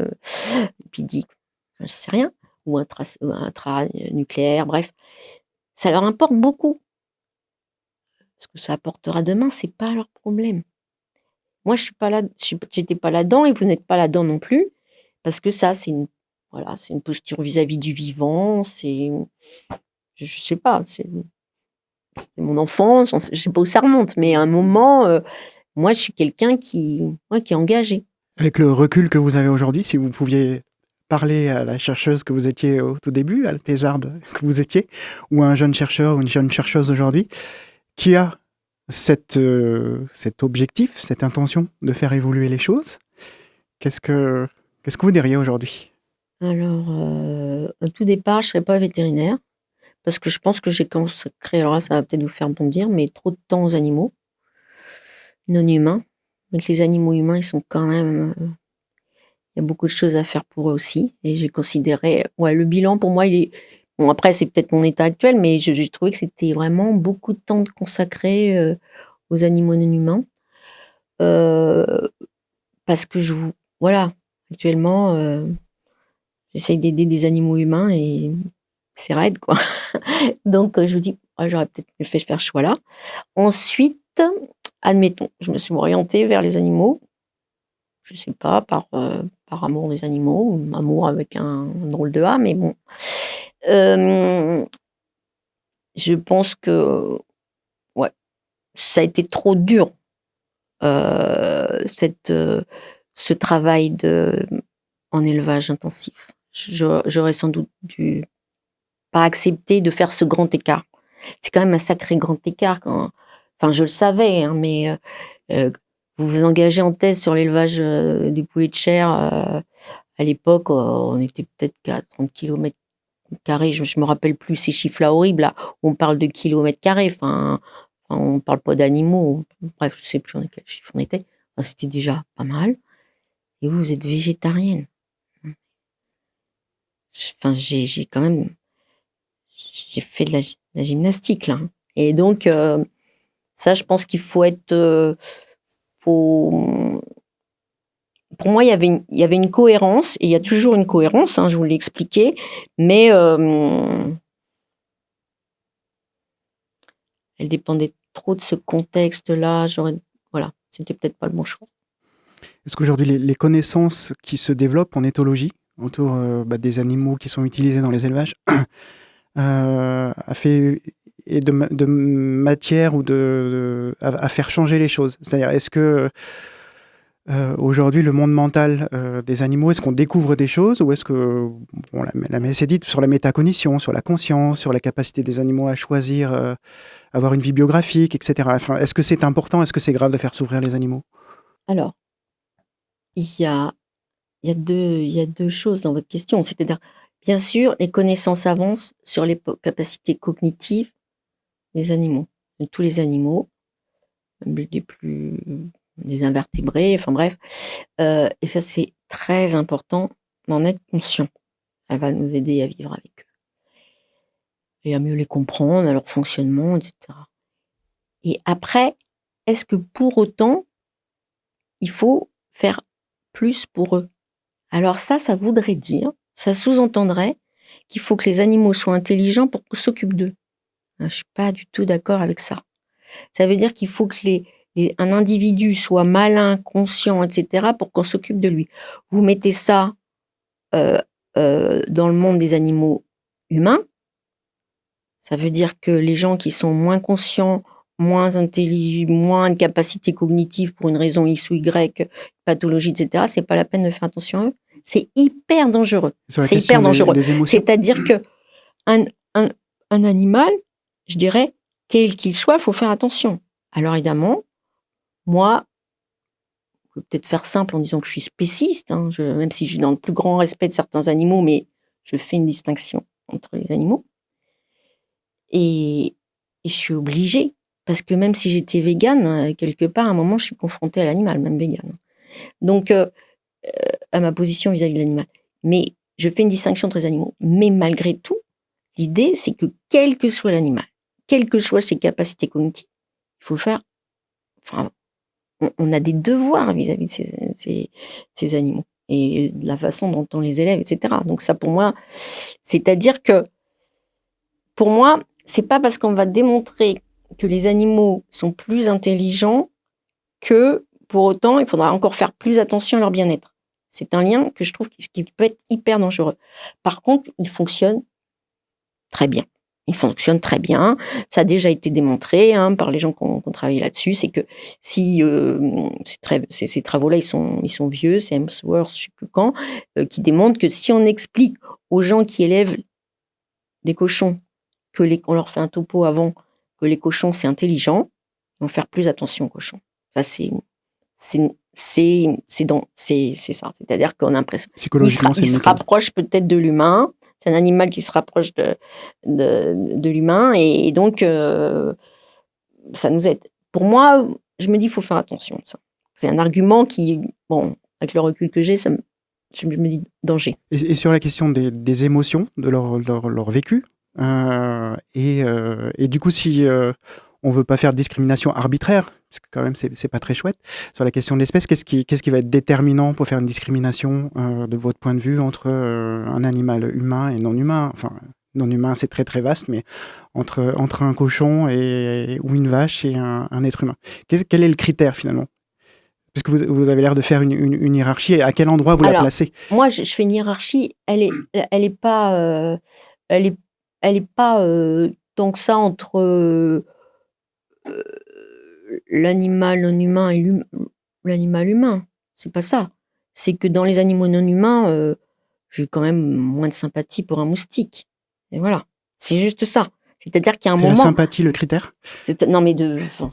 lipidique, je ne sais rien, ou intranucléaire, bref. Ça leur importe beaucoup. Ce que ça apportera demain, c'est pas leur problème. Moi, je suis pas là, j'étais pas là-dedans et vous n'êtes pas là-dedans non plus, parce que ça, c'est une, voilà, c'est une posture vis-à-vis du vivant, c'est, je sais pas, c'est mon enfance, je sais pas où ça remonte, mais à un moment, moi, je suis quelqu'un qui est engagé. Avec le recul que vous avez aujourd'hui, si vous pouviez parler à la chercheuse que vous étiez au tout début, à la thésarde que vous étiez, ou à un jeune chercheur ou une jeune chercheuse aujourd'hui, qui a cet objectif, cette intention de faire évoluer les choses, qu'est-ce que vous diriez aujourd'hui? Alors, au tout départ, je serais pas vétérinaire, parce que je pense que j'ai consacré, alors là, ça va peut-être vous faire bondir, mais trop de temps aux animaux non humains. Mais que les animaux humains, ils sont quand même, il y a beaucoup de choses à faire pour eux aussi. Et j'ai considéré, ouais, le bilan pour moi, il est, bon, après, c'est peut-être mon état actuel, mais j'ai trouvé que c'était vraiment beaucoup de temps consacré aux animaux non humains. Euh, Parce que voilà, actuellement, j'essaye d'aider des animaux humains et c'est raide, quoi. Donc, je vous dis, ah, j'aurais peut-être mieux fait de faire ce choix-là. Ensuite, admettons, je me suis orientée vers les animaux, je sais pas, par amour des animaux, ou amour avec un drôle de A, mais bon. Je pense que, ouais, ça a été trop dur, ce travail en élevage intensif. J'aurais sans doute dû pas accepter de faire ce grand écart. C'est quand même un sacré grand écart enfin, je le savais, hein, mais vous vous engagez en thèse sur l'élevage du poulet de chair. À l'époque, on était peut-être qu'à 30 km². Je me rappelle plus ces chiffres-là horribles, là, où on parle de kilomètres carrés. On parle pas d'animaux. Bref, je sais plus quel chiffre on était. Enfin, c'était déjà pas mal. Et vous êtes végétarienne. Enfin, j'ai quand même, j'ai fait de la gymnastique, là. Et donc, ça, je pense qu'il faut être, faut, pour moi, il y avait une cohérence, et il y a toujours une cohérence, hein, je vous l'ai expliqué, mais elle dépendait trop de ce contexte-là. Voilà, c'était peut-être pas le bon choix. Est-ce qu'aujourd'hui, les connaissances qui se développent en éthologie autour des animaux qui sont utilisés dans les élevages a fait et de matière ou à faire changer les choses? C'est-à-dire, est-ce que aujourd'hui, le monde mental des animaux, est-ce qu'on découvre des choses ou est-ce que, bon, la messe est dite sur la métacognition, sur la conscience, sur la capacité des animaux à choisir, avoir une vie biographique, etc. Enfin, est-ce que c'est important? Est-ce que c'est grave de faire s'ouvrir les animaux? Alors, il y a, il y a deux choses dans votre question. C'est-à-dire, bien sûr, les connaissances avancent sur les capacités cognitives des animaux, de tous les animaux, même des invertébrés, enfin bref. Et ça, c'est très important d'en être conscient. Elle va nous aider à vivre avec eux et à mieux les comprendre, à leur fonctionnement, etc. Et après, est-ce que pour autant, il faut faire plus pour eux? Alors ça voudrait dire, ça sous-entendrait qu'il faut que les animaux soient intelligents pour qu'on s'occupe d'eux. Je suis pas du tout d'accord avec ça. Ça veut dire qu'il faut que un individu soit malin, conscient, etc., pour qu'on s'occupe de lui. Vous mettez ça euh, dans le monde des animaux humains, ça veut dire que les gens qui sont moins conscients, moins intelligents, moins de capacité cognitive pour une raison X ou Y, pathologie, etc., c'est pas la peine de faire attention à eux. C'est hyper dangereux. Sur la C'est question hyper dangereux. des émotions. C'est-à-dire que un animal, je dirais, quel qu'il soit, il faut faire attention. Alors évidemment, moi, je peux peut-être faire simple en disant que je suis spéciste, hein, même si je suis dans le plus grand respect de certains animaux, mais je fais une distinction entre les animaux. Et je suis obligée, parce que même si j'étais végane, quelque part, à un moment, je suis confrontée à l'animal, même végane. Donc, à ma position vis-à-vis de l'animal. Mais je fais une distinction entre les animaux. Mais malgré tout, l'idée, c'est que quel que soit l'animal, quelles que soient ses capacités cognitives, il faut faire... Enfin, on a des devoirs vis-à-vis de ces animaux. Et de la façon dont on les élève, etc. Donc ça, pour moi, c'est-à-dire que, pour moi, c'est pas parce qu'on va démontrer que les animaux sont plus intelligents que, pour autant, il faudra encore faire plus attention à leur bien-être. C'est un lien que je trouve qui peut être hyper dangereux. Par contre, il fonctionne très bien. Il fonctionne très bien. Ça a déjà été démontré par les gens qui ont travaillé là-dessus. C'est que si ces travaux-là, ils sont vieux, c'est Hemsworth, je ne sais plus quand, qui démontre que si on explique aux gens qui élèvent des cochons on leur fait un topo avant que les cochons c'est intelligent, ils vont faire plus attention aux cochons. Ça c'est ça. C'est-à-dire qu'on a l'impression Psychologiquement, il se rapproche peut-être de l'humain. C'est un animal qui se rapproche de l'humain et donc ça nous aide. Pour moi, je me dis il faut faire attention. Ça. C'est un argument qui, bon, avec le recul que j'ai, je me dis danger. Et sur la question des émotions, de leur vécu, et du coup, si on veut pas faire de discrimination arbitraire, parce que quand même c'est pas très chouette, sur la question de l'espèce, qu'est-ce qui va être déterminant pour faire une discrimination de votre point de vue entre un animal humain et non humain? Enfin, non humain, c'est très très vaste, mais entre un cochon ou une vache et un être humain. Quel est le critère finalement? Parce que vous avez l'air de faire une hiérarchie. À quel endroit vous la placez? Moi, je fais une hiérarchie. Elle est pas, elle est pas tant que ça entre l'animal non humain et l'animal humain. C'est pas ça. C'est que dans les animaux non humains, j'ai quand même moins de sympathie pour un moustique. Et voilà. C'est juste ça. C'est-à-dire qu'il y a un moment. C'est la sympathie le critère? Non, mais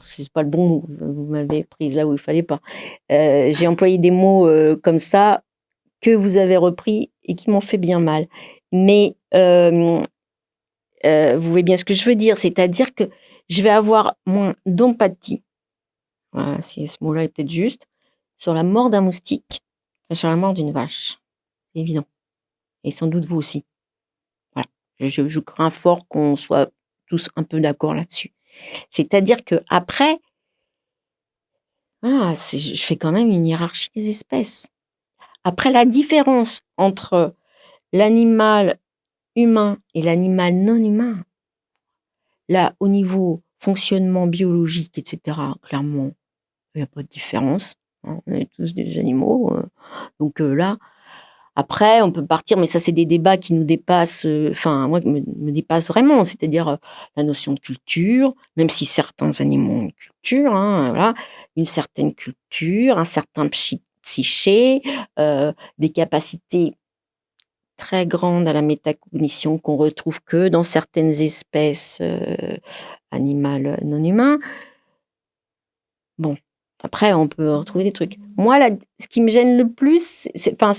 c'est pas le bon mot. Vous m'avez prise là où il fallait pas. J'ai employé des mots comme ça que vous avez repris et qui m'ont fait bien mal. Mais vous voyez bien ce que je veux dire. C'est-à-dire que je vais avoir moins d'empathie, voilà, si ce mot-là est peut-être juste, sur la mort d'un moustique que sur la mort d'une vache. C'est évident. Et sans doute vous aussi. Voilà. Je crains fort qu'on soit tous un peu d'accord là-dessus. C'est-à-dire que après, voilà, je fais quand même une hiérarchie des espèces. Après, la différence entre l'animal humain et l'animal non humain, là, au niveau fonctionnement biologique, etc., clairement, il n'y a pas de différence. On est tous des animaux. Donc là, après, on peut partir, mais ça, c'est des débats qui nous dépassent, moi, me dépassent vraiment. C'est-à-dire la notion de culture, même si certains animaux ont une culture, voilà, une certaine culture, un certain psyché, des capacités très grandes à la métacognition qu'on retrouve que dans certaines espèces animales non humains. Bon, après, on peut retrouver des trucs. Moi, ce qui me gêne le plus, c'est pas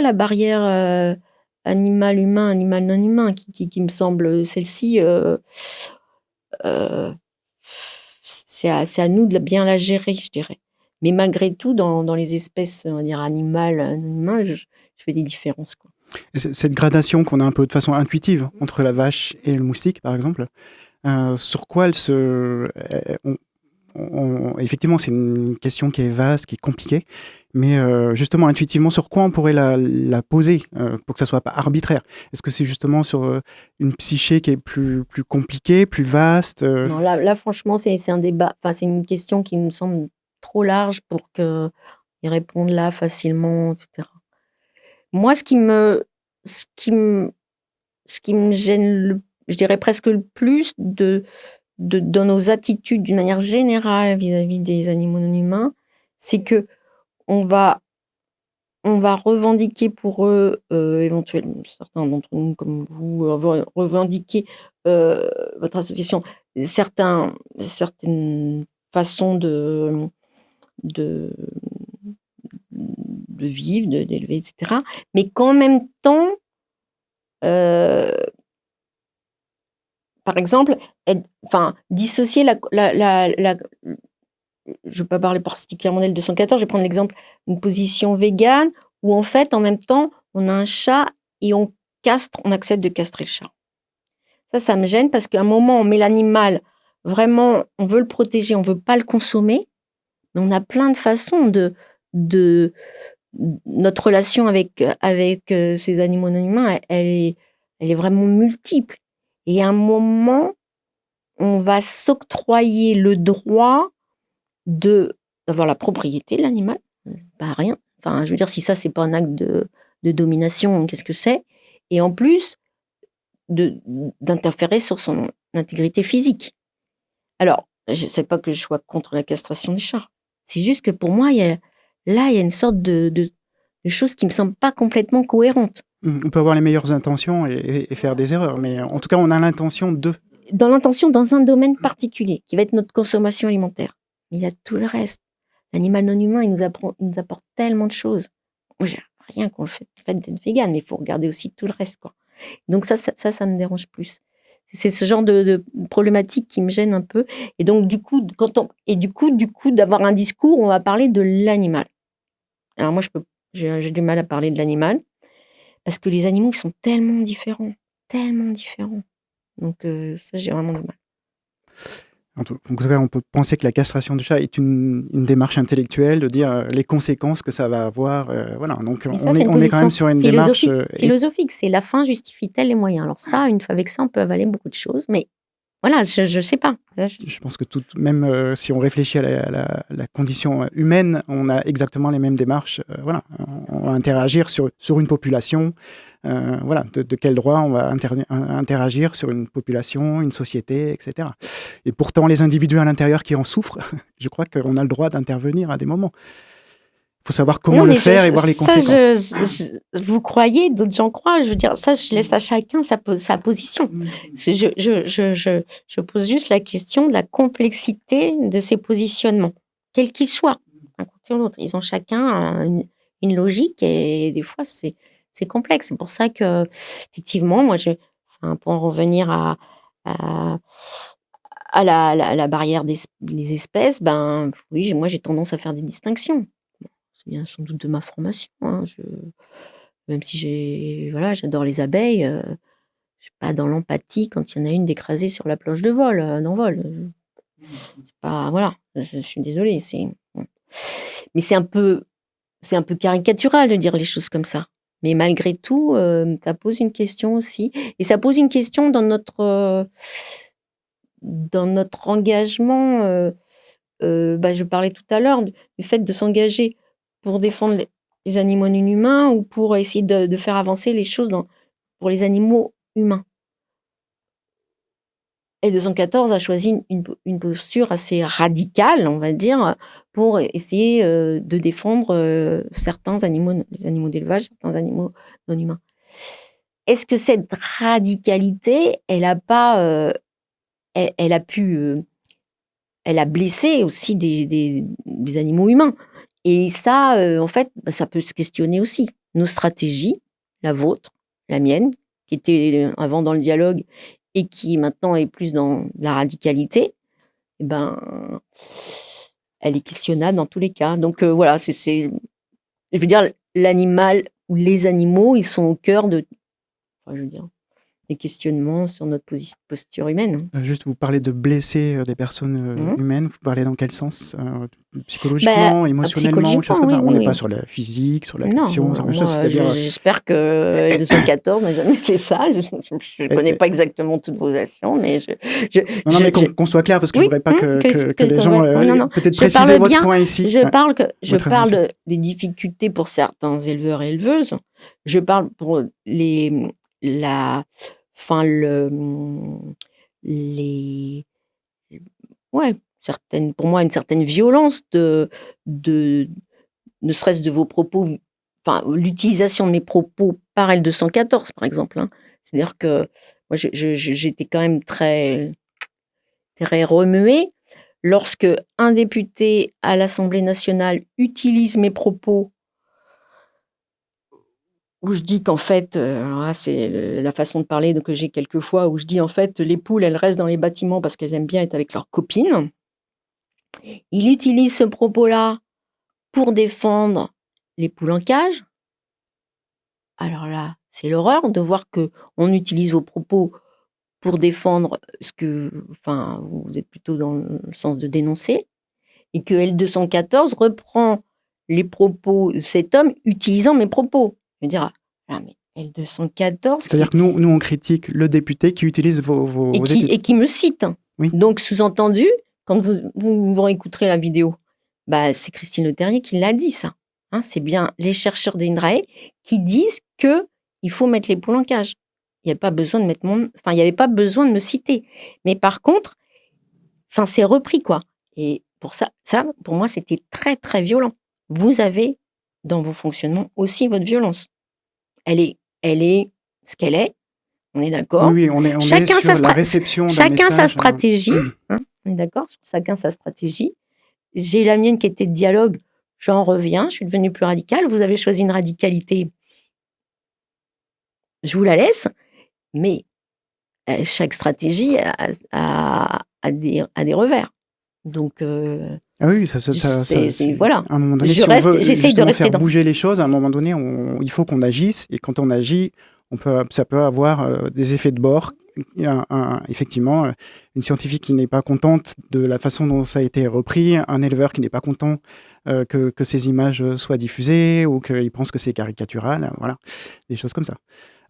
la barrière animal humain, animal non humain qui me semble celle-ci. C'est à nous de bien la gérer, je dirais. Mais malgré tout, dans les espèces, on va dire animales, non humains, je fais des différences, quoi. Cette gradation qu'on a un peu de façon intuitive entre la vache et le moustique, par exemple, sur quoi elle se... effectivement, c'est une question qui est vaste, qui est compliquée, mais justement, intuitivement, sur quoi on pourrait la poser pour que ça soit pas arbitraire? Est-ce que c'est justement sur une psyché qui est plus compliquée, plus vaste? Non, là, franchement, c'est un débat, c'est une question qui me semble trop large pour qu'ils répondent là facilement, etc. Moi, ce qui me gêne, je dirais presque le plus dans nos attitudes d'une manière générale vis-à-vis des animaux non humains, c'est que on va revendiquer pour eux, éventuellement, certains d'entre nous comme vous, revendiquer, votre association, certaines façons de vivre, d'élever, etc. Mais qu'en même temps, euh, par exemple, dissocier je ne vais pas parler particulièrement d'elle 214, je vais prendre l'exemple d'une position végane où en fait, en même temps, on a un chat et on accepte de castrer le chat. Ça me gêne parce qu'à un moment, on met l'animal, vraiment, on veut le protéger, on ne veut pas le consommer, mais on a plein de façons de notre relation avec ces animaux non humains, elle est vraiment multiple. Et à un moment, on va s'octroyer le droit d'avoir la propriété de l'animal, pas rien. Enfin, je veux dire, si ça, c'est pas un acte de domination, qu'est-ce que c'est? Et en plus, d'interférer sur son intégrité physique. Alors, je sais pas que je sois contre la castration des chats. C'est juste que pour moi, il y a une sorte de chose qui me semble pas complètement cohérente. On peut avoir les meilleures intentions et faire des erreurs, mais en tout cas, on a l'intention de... Dans l'intention, dans un domaine particulier, qui va être notre consommation alimentaire. Mais il y a tout le reste. L'animal non humain, il nous apporte tellement de choses. Moi, j'ai rien contre le fait d'être végane, mais il faut regarder aussi tout le reste, quoi. Donc ça me dérange plus. C'est ce genre de problématique qui me gêne un peu. Et donc, du coup, d'avoir un discours, on va parler de l'animal. Alors moi, j'ai du mal à parler de l'animal parce que les animaux sont tellement différents. Donc ça, j'ai vraiment du mal. En tout cas, on peut penser que la castration du chat est une démarche intellectuelle, de dire les conséquences que ça va avoir. Voilà. Donc, on est quand même sur une démarche philosophique. C'est la fin justifie-t-elle les moyens. Alors ça, une fois avec ça, on peut avaler beaucoup de choses, mais voilà, je sais pas. Je pense que même si on réfléchit à la condition humaine, on a exactement les mêmes démarches. Voilà, on va interagir sur une population. Voilà, de quel droit on va interagir sur une population, une société, etc. Et pourtant, les individus à l'intérieur qui en souffrent, je crois qu'on a le droit d'intervenir à des moments. Il faut savoir comment le faire et voir les conséquences. Vous croyez, d'autres gens croient. Je veux dire, ça, je laisse à chacun sa position. Je pose juste la question de la complexité de ces positionnements, quels qu'ils soient, un côté ou l'autre. Ils ont chacun une logique et des fois, c'est complexe. C'est pour ça que, effectivement, moi, pour en revenir à la barrière des espèces, ben oui, moi, j'ai tendance à faire des distinctions. C'est bien sans doute de ma formation, hein. Même si j'adore les abeilles, je suis pas dans l'empathie quand il y en a une d'écrasée sur la planche d'envol. C'est pas, voilà, je suis désolée, bon. Mais c'est un peu caricatural de dire les choses comme ça. Mais malgré tout, ça pose une question aussi, et ça pose une question dans notre engagement. Je parlais tout à l'heure du fait de s'engager pour défendre les animaux non humains ou pour essayer de faire avancer les choses pour les animaux humains. Et 214 a choisi une posture assez radicale, on va dire, pour essayer de défendre certains animaux, les animaux d'élevage, certains animaux non humains. Est-ce que cette radicalité, elle a blessé aussi des animaux humains? Et ça, en fait, ça peut se questionner aussi. Nos stratégies, la vôtre, la mienne, qui était avant dans le dialogue et qui maintenant est plus dans la radicalité, elle est questionnable dans tous les cas. Donc voilà, je veux dire, l'animal ou les animaux, ils sont au cœur des questionnements sur notre posture humaine. Juste, vous parlez de blesser des personnes humaines. Vous parlez dans quel sens? Psychologiquement, émotionnellement, choses comme ça. On n'est pas sur la physique, sur l'agression, sur quelque chose. C'est-à-dire... J'espère que 214 n'a jamais fait ça. Je ne connais pas exactement toutes vos actions, mais mais qu'on soit clair, parce que je ne voudrais pas que les gens peut-être préciser votre point ici. Je parle des difficultés pour certains éleveurs et éleveuses. Je parle pour pour moi, une certaine violence de ne serait-ce de vos propos, enfin, l'utilisation de mes propos par L214, par exemple, hein. C'est-à-dire que moi, j'étais quand même très, très remuée lorsque un député à l'Assemblée nationale utilise mes propos où je dis qu'en fait, alors là, c'est la façon de parler que j'ai quelquefois, où je dis en fait, les poules, elles restent dans les bâtiments parce qu'elles aiment bien être avec leurs copines. Il utilise ce propos-là pour défendre les poules en cage. Alors là, c'est l'horreur de voir que on utilise vos propos pour défendre ce que, enfin, vous êtes plutôt dans le sens de dénoncer, et que L214 reprend les propos de cet homme utilisant mes propos. Je me dire, ah, mais L214 C'est-à-dire que nous, on critique le député qui utilise vos études. et qui me cite. Oui. Donc, sous-entendu, quand vous réécouterez la vidéo, bah, c'est Christine Leterrier qui l'a dit, ça. Hein, c'est bien les chercheurs d'INRAE qui disent qu'il faut mettre les poules en cage. Il n'y avait pas besoin de il n'y avait pas besoin de me citer. Mais par contre, c'est repris, quoi. Et pour ça, pour moi, c'était très, très violent. Vous avez, dans vos fonctionnements, aussi votre violence. Elle est ce qu'elle est. On est d'accord. Oui, on est sur la réception d'un chacun message. sa stratégie. Hein, on est d'accord. Chacun sa stratégie. J'ai la mienne qui était de dialogue. J'en reviens. Je suis devenue plus radicale. Vous avez choisi une radicalité. Je vous la laisse. Mais chaque stratégie a des revers. Donc, ah oui, ça voilà. À un moment donné, j'essaye de rester faire bouger les choses, à un moment donné, il faut qu'on agisse. Et quand on agit, ça peut avoir des effets de bord. Effectivement, une scientifique qui n'est pas contente de la façon dont ça a été repris, un éleveur qui n'est pas content que ces images soient diffusées ou qu'il pense que c'est caricatural, voilà, des choses comme ça.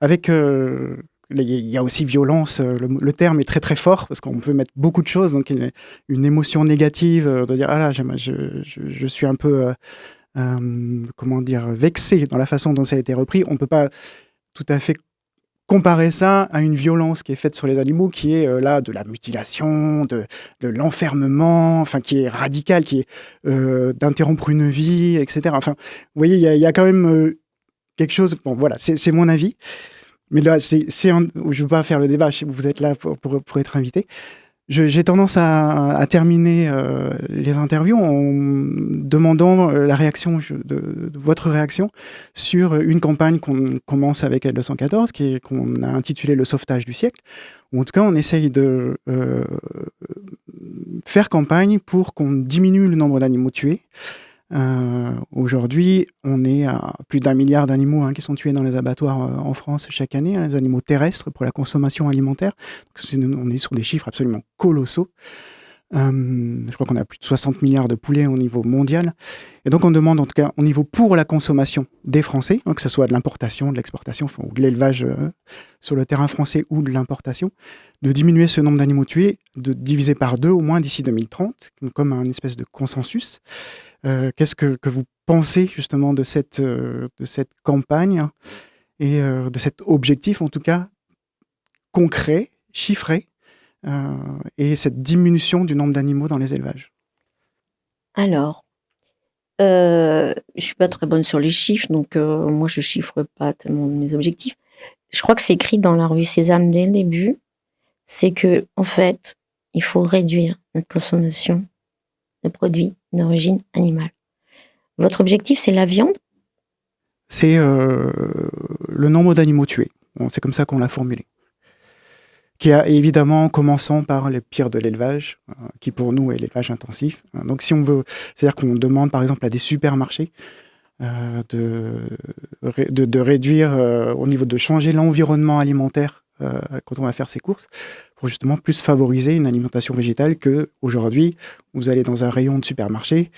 Avec il y a aussi violence, le terme est très très fort parce qu'on peut mettre beaucoup de choses, donc une émotion négative de dire ah là je suis un peu comment dire, vexé dans la façon dont ça a été repris. On peut pas tout à fait comparer ça à une violence qui est faite sur les animaux, qui est là de la mutilation, de l'enfermement, enfin qui est radicale, qui est d'interrompre une vie, etc. Enfin, vous voyez, il y a quand même quelque chose. Bon, voilà, c'est mon avis. Mais là, je ne veux pas faire le débat, vous êtes là pour être invité. J'ai tendance à terminer les interviews en demandant la réaction, votre réaction sur une campagne qu'on commence avec L214, qu'on a intitulée Le sauvetage du siècle, où en tout cas on essaye de faire campagne pour qu'on diminue le nombre d'animaux tués. Aujourd'hui, on est à plus d'1 milliard d'animaux qui sont tués dans les abattoirs en France chaque année, les animaux terrestres pour la consommation alimentaire. Donc on est sur des chiffres absolument colossaux. Je crois qu'on a plus de 60 milliards de poulets au niveau mondial. Et donc on demande en tout cas au niveau pour la consommation des Français, que ce soit de l'importation, de l'exportation, ou de l'élevage sur le terrain français ou de l'importation, de diminuer ce nombre d'animaux tués, de diviser par 2 au moins d'ici 2030, comme un espèce de consensus. Qu'est-ce que vous pensez justement de cette campagne et de cet objectif, en tout cas, concret, chiffré, et cette diminution du nombre d'animaux dans les élevages? Alors, je ne suis pas très bonne sur les chiffres, donc moi, je ne chiffre pas tellement mes objectifs. Je crois que c'est écrit dans la revue Sésame dès le début, c'est que en fait, il faut réduire notre consommation de produits d'origine animale. Votre objectif, c'est la viande? C'est le nombre d'animaux tués. Bon, c'est comme ça qu'on l'a formulé. Qui a évidemment commençant par les pires de l'élevage, qui pour nous est l'élevage intensif. Donc si on veut, c'est-à-dire qu'on demande par exemple à des supermarchés de réduire au niveau de changer l'environnement alimentaire quand on va faire ses courses, pour justement plus favoriser une alimentation végétale que aujourd'hui, vous allez dans un rayon de supermarché,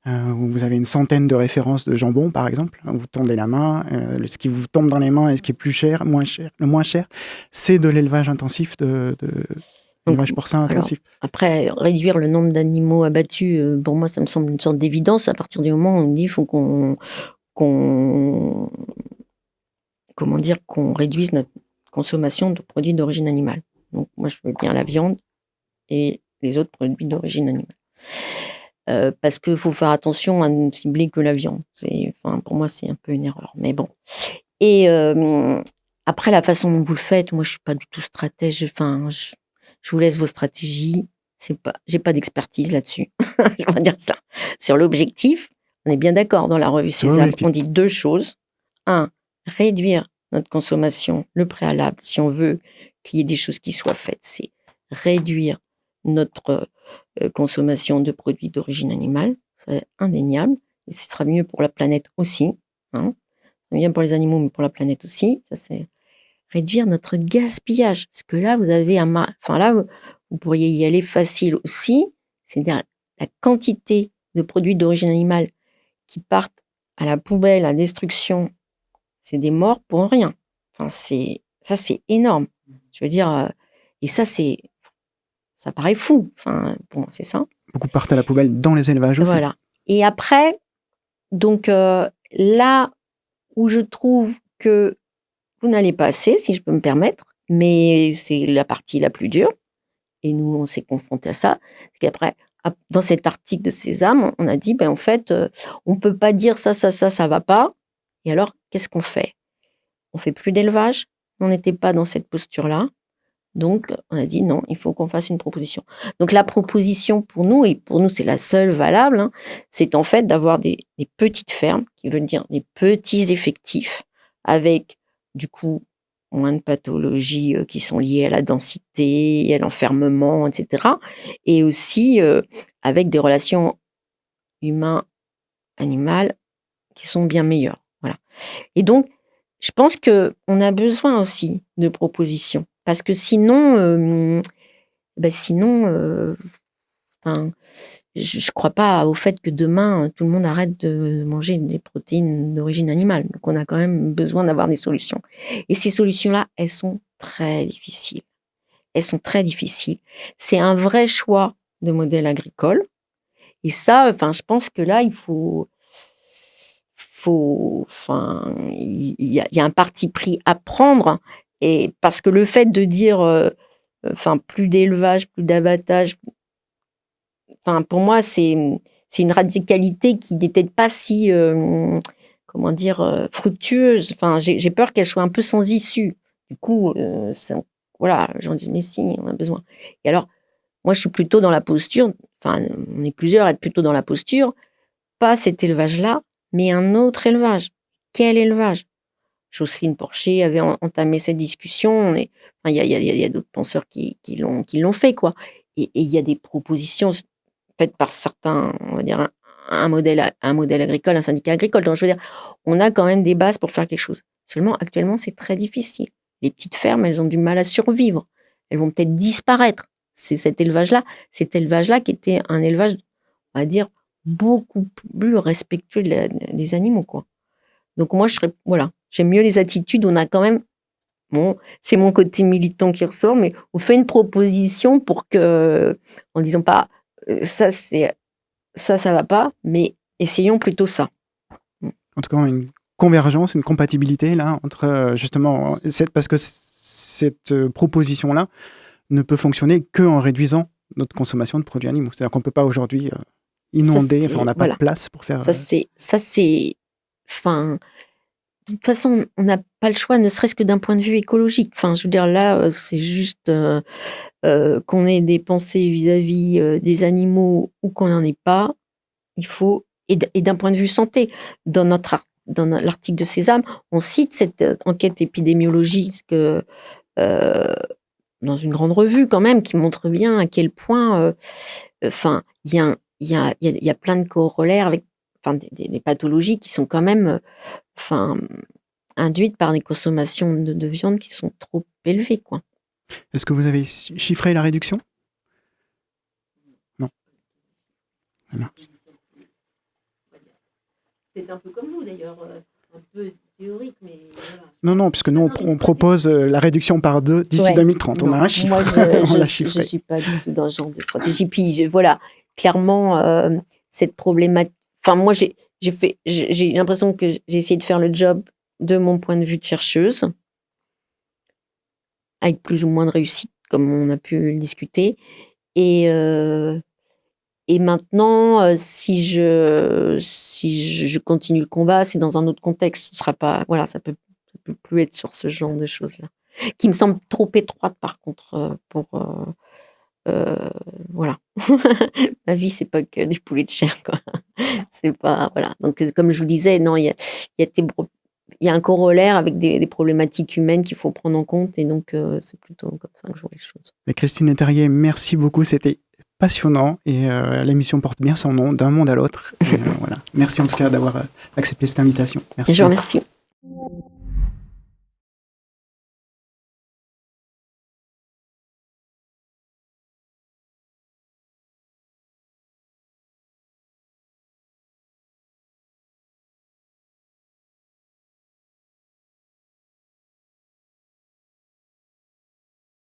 où vous avez une centaine de références de jambon, par exemple, vous tendez la main, ce qui vous tombe dans les mains et ce qui est le moins cher, c'est de l'élevage intensif, de l'élevage porcin intensif. Alors, après, réduire le nombre d'animaux abattus, pour moi, ça me semble une sorte d'évidence à partir du moment où on dit qu'il faut qu'on réduise notre consommation de produits d'origine animale. Donc moi, je veux bien la viande et les autres produits d'origine animale. parce qu'il faut faire attention à ne cibler que la viande. Pour moi, c'est un peu une erreur, mais bon. Et après, la façon dont vous le faites, moi, je suis pas du tout stratège. Je vous laisse vos stratégies. J'ai pas d'expertise là-dessus. Je vais dire ça. Sur l'objectif, on est bien d'accord dans la revue Sur Sésame. l'objectif. On dit 2 choses. 1, réduire notre consommation, le préalable, si on veut qu'il y ait des choses qui soient faites, c'est réduire notre consommation de produits d'origine animale. C'est indéniable. Et ce sera mieux pour la planète aussi. Hein. Bien pour les animaux, mais pour la planète aussi. Ça, c'est réduire notre gaspillage. Parce que là, vous avez vous pourriez y aller facile aussi. C'est-à-dire la quantité de produits d'origine animale qui partent à la poubelle, à la destruction. C'est des morts pour rien. Ça, c'est énorme. Je veux dire, et ça paraît fou. Pour moi, c'est ça. Beaucoup partent à la poubelle dans les élevages aussi. Voilà. Et après, donc là où je trouve que vous n'allez pas assez, si je peux me permettre, mais c'est la partie la plus dure, et nous, on s'est confrontés à ça, c'est qu'après, dans cet article de Sésame, on a dit, en fait, on ne peut pas dire ça va pas, et alors, qu'est-ce qu'on fait? On fait plus d'élevage, on n'était pas dans cette posture-là, donc on a dit non, il faut qu'on fasse une proposition. Donc la proposition pour nous, et pour nous c'est la seule valable, hein, c'est en fait d'avoir des petites fermes, qui veut dire des petits effectifs, avec du coup moins de pathologies qui sont liées à la densité, à l'enfermement, etc. Et aussi avec des relations humain-animal qui sont bien meilleures. Voilà. Et donc, je pense qu'on a besoin aussi de propositions. Parce que sinon, je ne crois pas au fait que demain, tout le monde arrête de manger des protéines d'origine animale. Donc, on a quand même besoin d'avoir des solutions. Et ces solutions-là, elles sont très difficiles. Elles sont très difficiles. C'est un vrai choix de modèle agricole. Et ça, je pense que là, il y a un parti pris à prendre, et parce que le fait de dire plus d'élevage, plus d'abattage, pour moi c'est une radicalité qui n'est peut-être pas si fructueuse. J'ai peur qu'elle soit un peu sans issue. Du coup, voilà, j'en dis mais si, on a besoin. Et alors, moi je suis plutôt dans la posture, on est plusieurs à être plutôt dans la posture, pas cet élevage-là, mais un autre élevage. Quel élevage? Jocelyne Porcher avait entamé cette discussion. Il y a d'autres penseurs qui l'ont fait, quoi. Et il y a des propositions faites par certains, on va dire, un modèle agricole, un syndicat agricole. Donc, je veux dire, on a quand même des bases pour faire quelque chose. Seulement, actuellement, c'est très difficile. Les petites fermes, elles ont du mal à survivre. Elles vont peut-être disparaître. C'est cet élevage-là qui était un élevage, on va dire, beaucoup plus respectueux des animaux, quoi. Donc moi, j'aime mieux les attitudes. On a quand même, c'est mon côté militant qui ressort, mais on fait une proposition pour que, en disant pas ça va pas, mais essayons plutôt ça. En tout cas, une convergence, une compatibilité là entre justement parce que cette proposition-là ne peut fonctionner qu'en réduisant notre consommation de produits animaux. C'est-à-dire qu'on ne peut pas aujourd'hui inonder, on n'a pas de place pour faire... De toute façon, on n'a pas le choix, ne serait-ce que d'un point de vue écologique. Je veux dire, là, c'est juste qu'on ait des pensées vis-à-vis des animaux ou qu'on n'en ait pas. Il faut, et d'un point de vue santé, dans l'article de Sésame, on cite cette enquête épidémiologique dans une grande revue quand même, qui montre bien à quel point, il y a plein de corollaires avec des pathologies qui sont quand même induites par des consommations de viande qui sont trop élevées, quoi. Est-ce que vous avez chiffré la réduction? Non. Voilà. C'est un peu comme vous d'ailleurs, un peu théorique, mais voilà. Non, puisque nous, on propose la réduction par 2 d'ici 2030. On a un chiffre. Moi, on l'a chiffré. Je ne suis pas du tout dans ce genre de stratégie. Puis, voilà, clairement, cette problématique... moi, j'ai l'impression que j'ai essayé de faire le job de mon point de vue de chercheuse, avec plus ou moins de réussite, comme on a pu le discuter. Et Et maintenant, si je continue le combat, c'est dans un autre contexte. Ce sera pas, voilà, ça peut plus être sur ce genre de choses-là, qui me semble trop étroite par contre, pour, voilà. Ma vie, c'est pas que du poulet de chair, quoi. C'est pas, voilà. Donc, comme je vous disais, non, il y a un corollaire avec des problématiques humaines qu'il faut prendre en compte, et donc c'est plutôt comme ça que je vois les choses. Mais Christine Leterrier, merci beaucoup, c'était passionnant et l'émission porte bien son nom, d'un monde à l'autre. Voilà. Merci en tout cas d'avoir accepté cette invitation. Merci. Je vous remercie.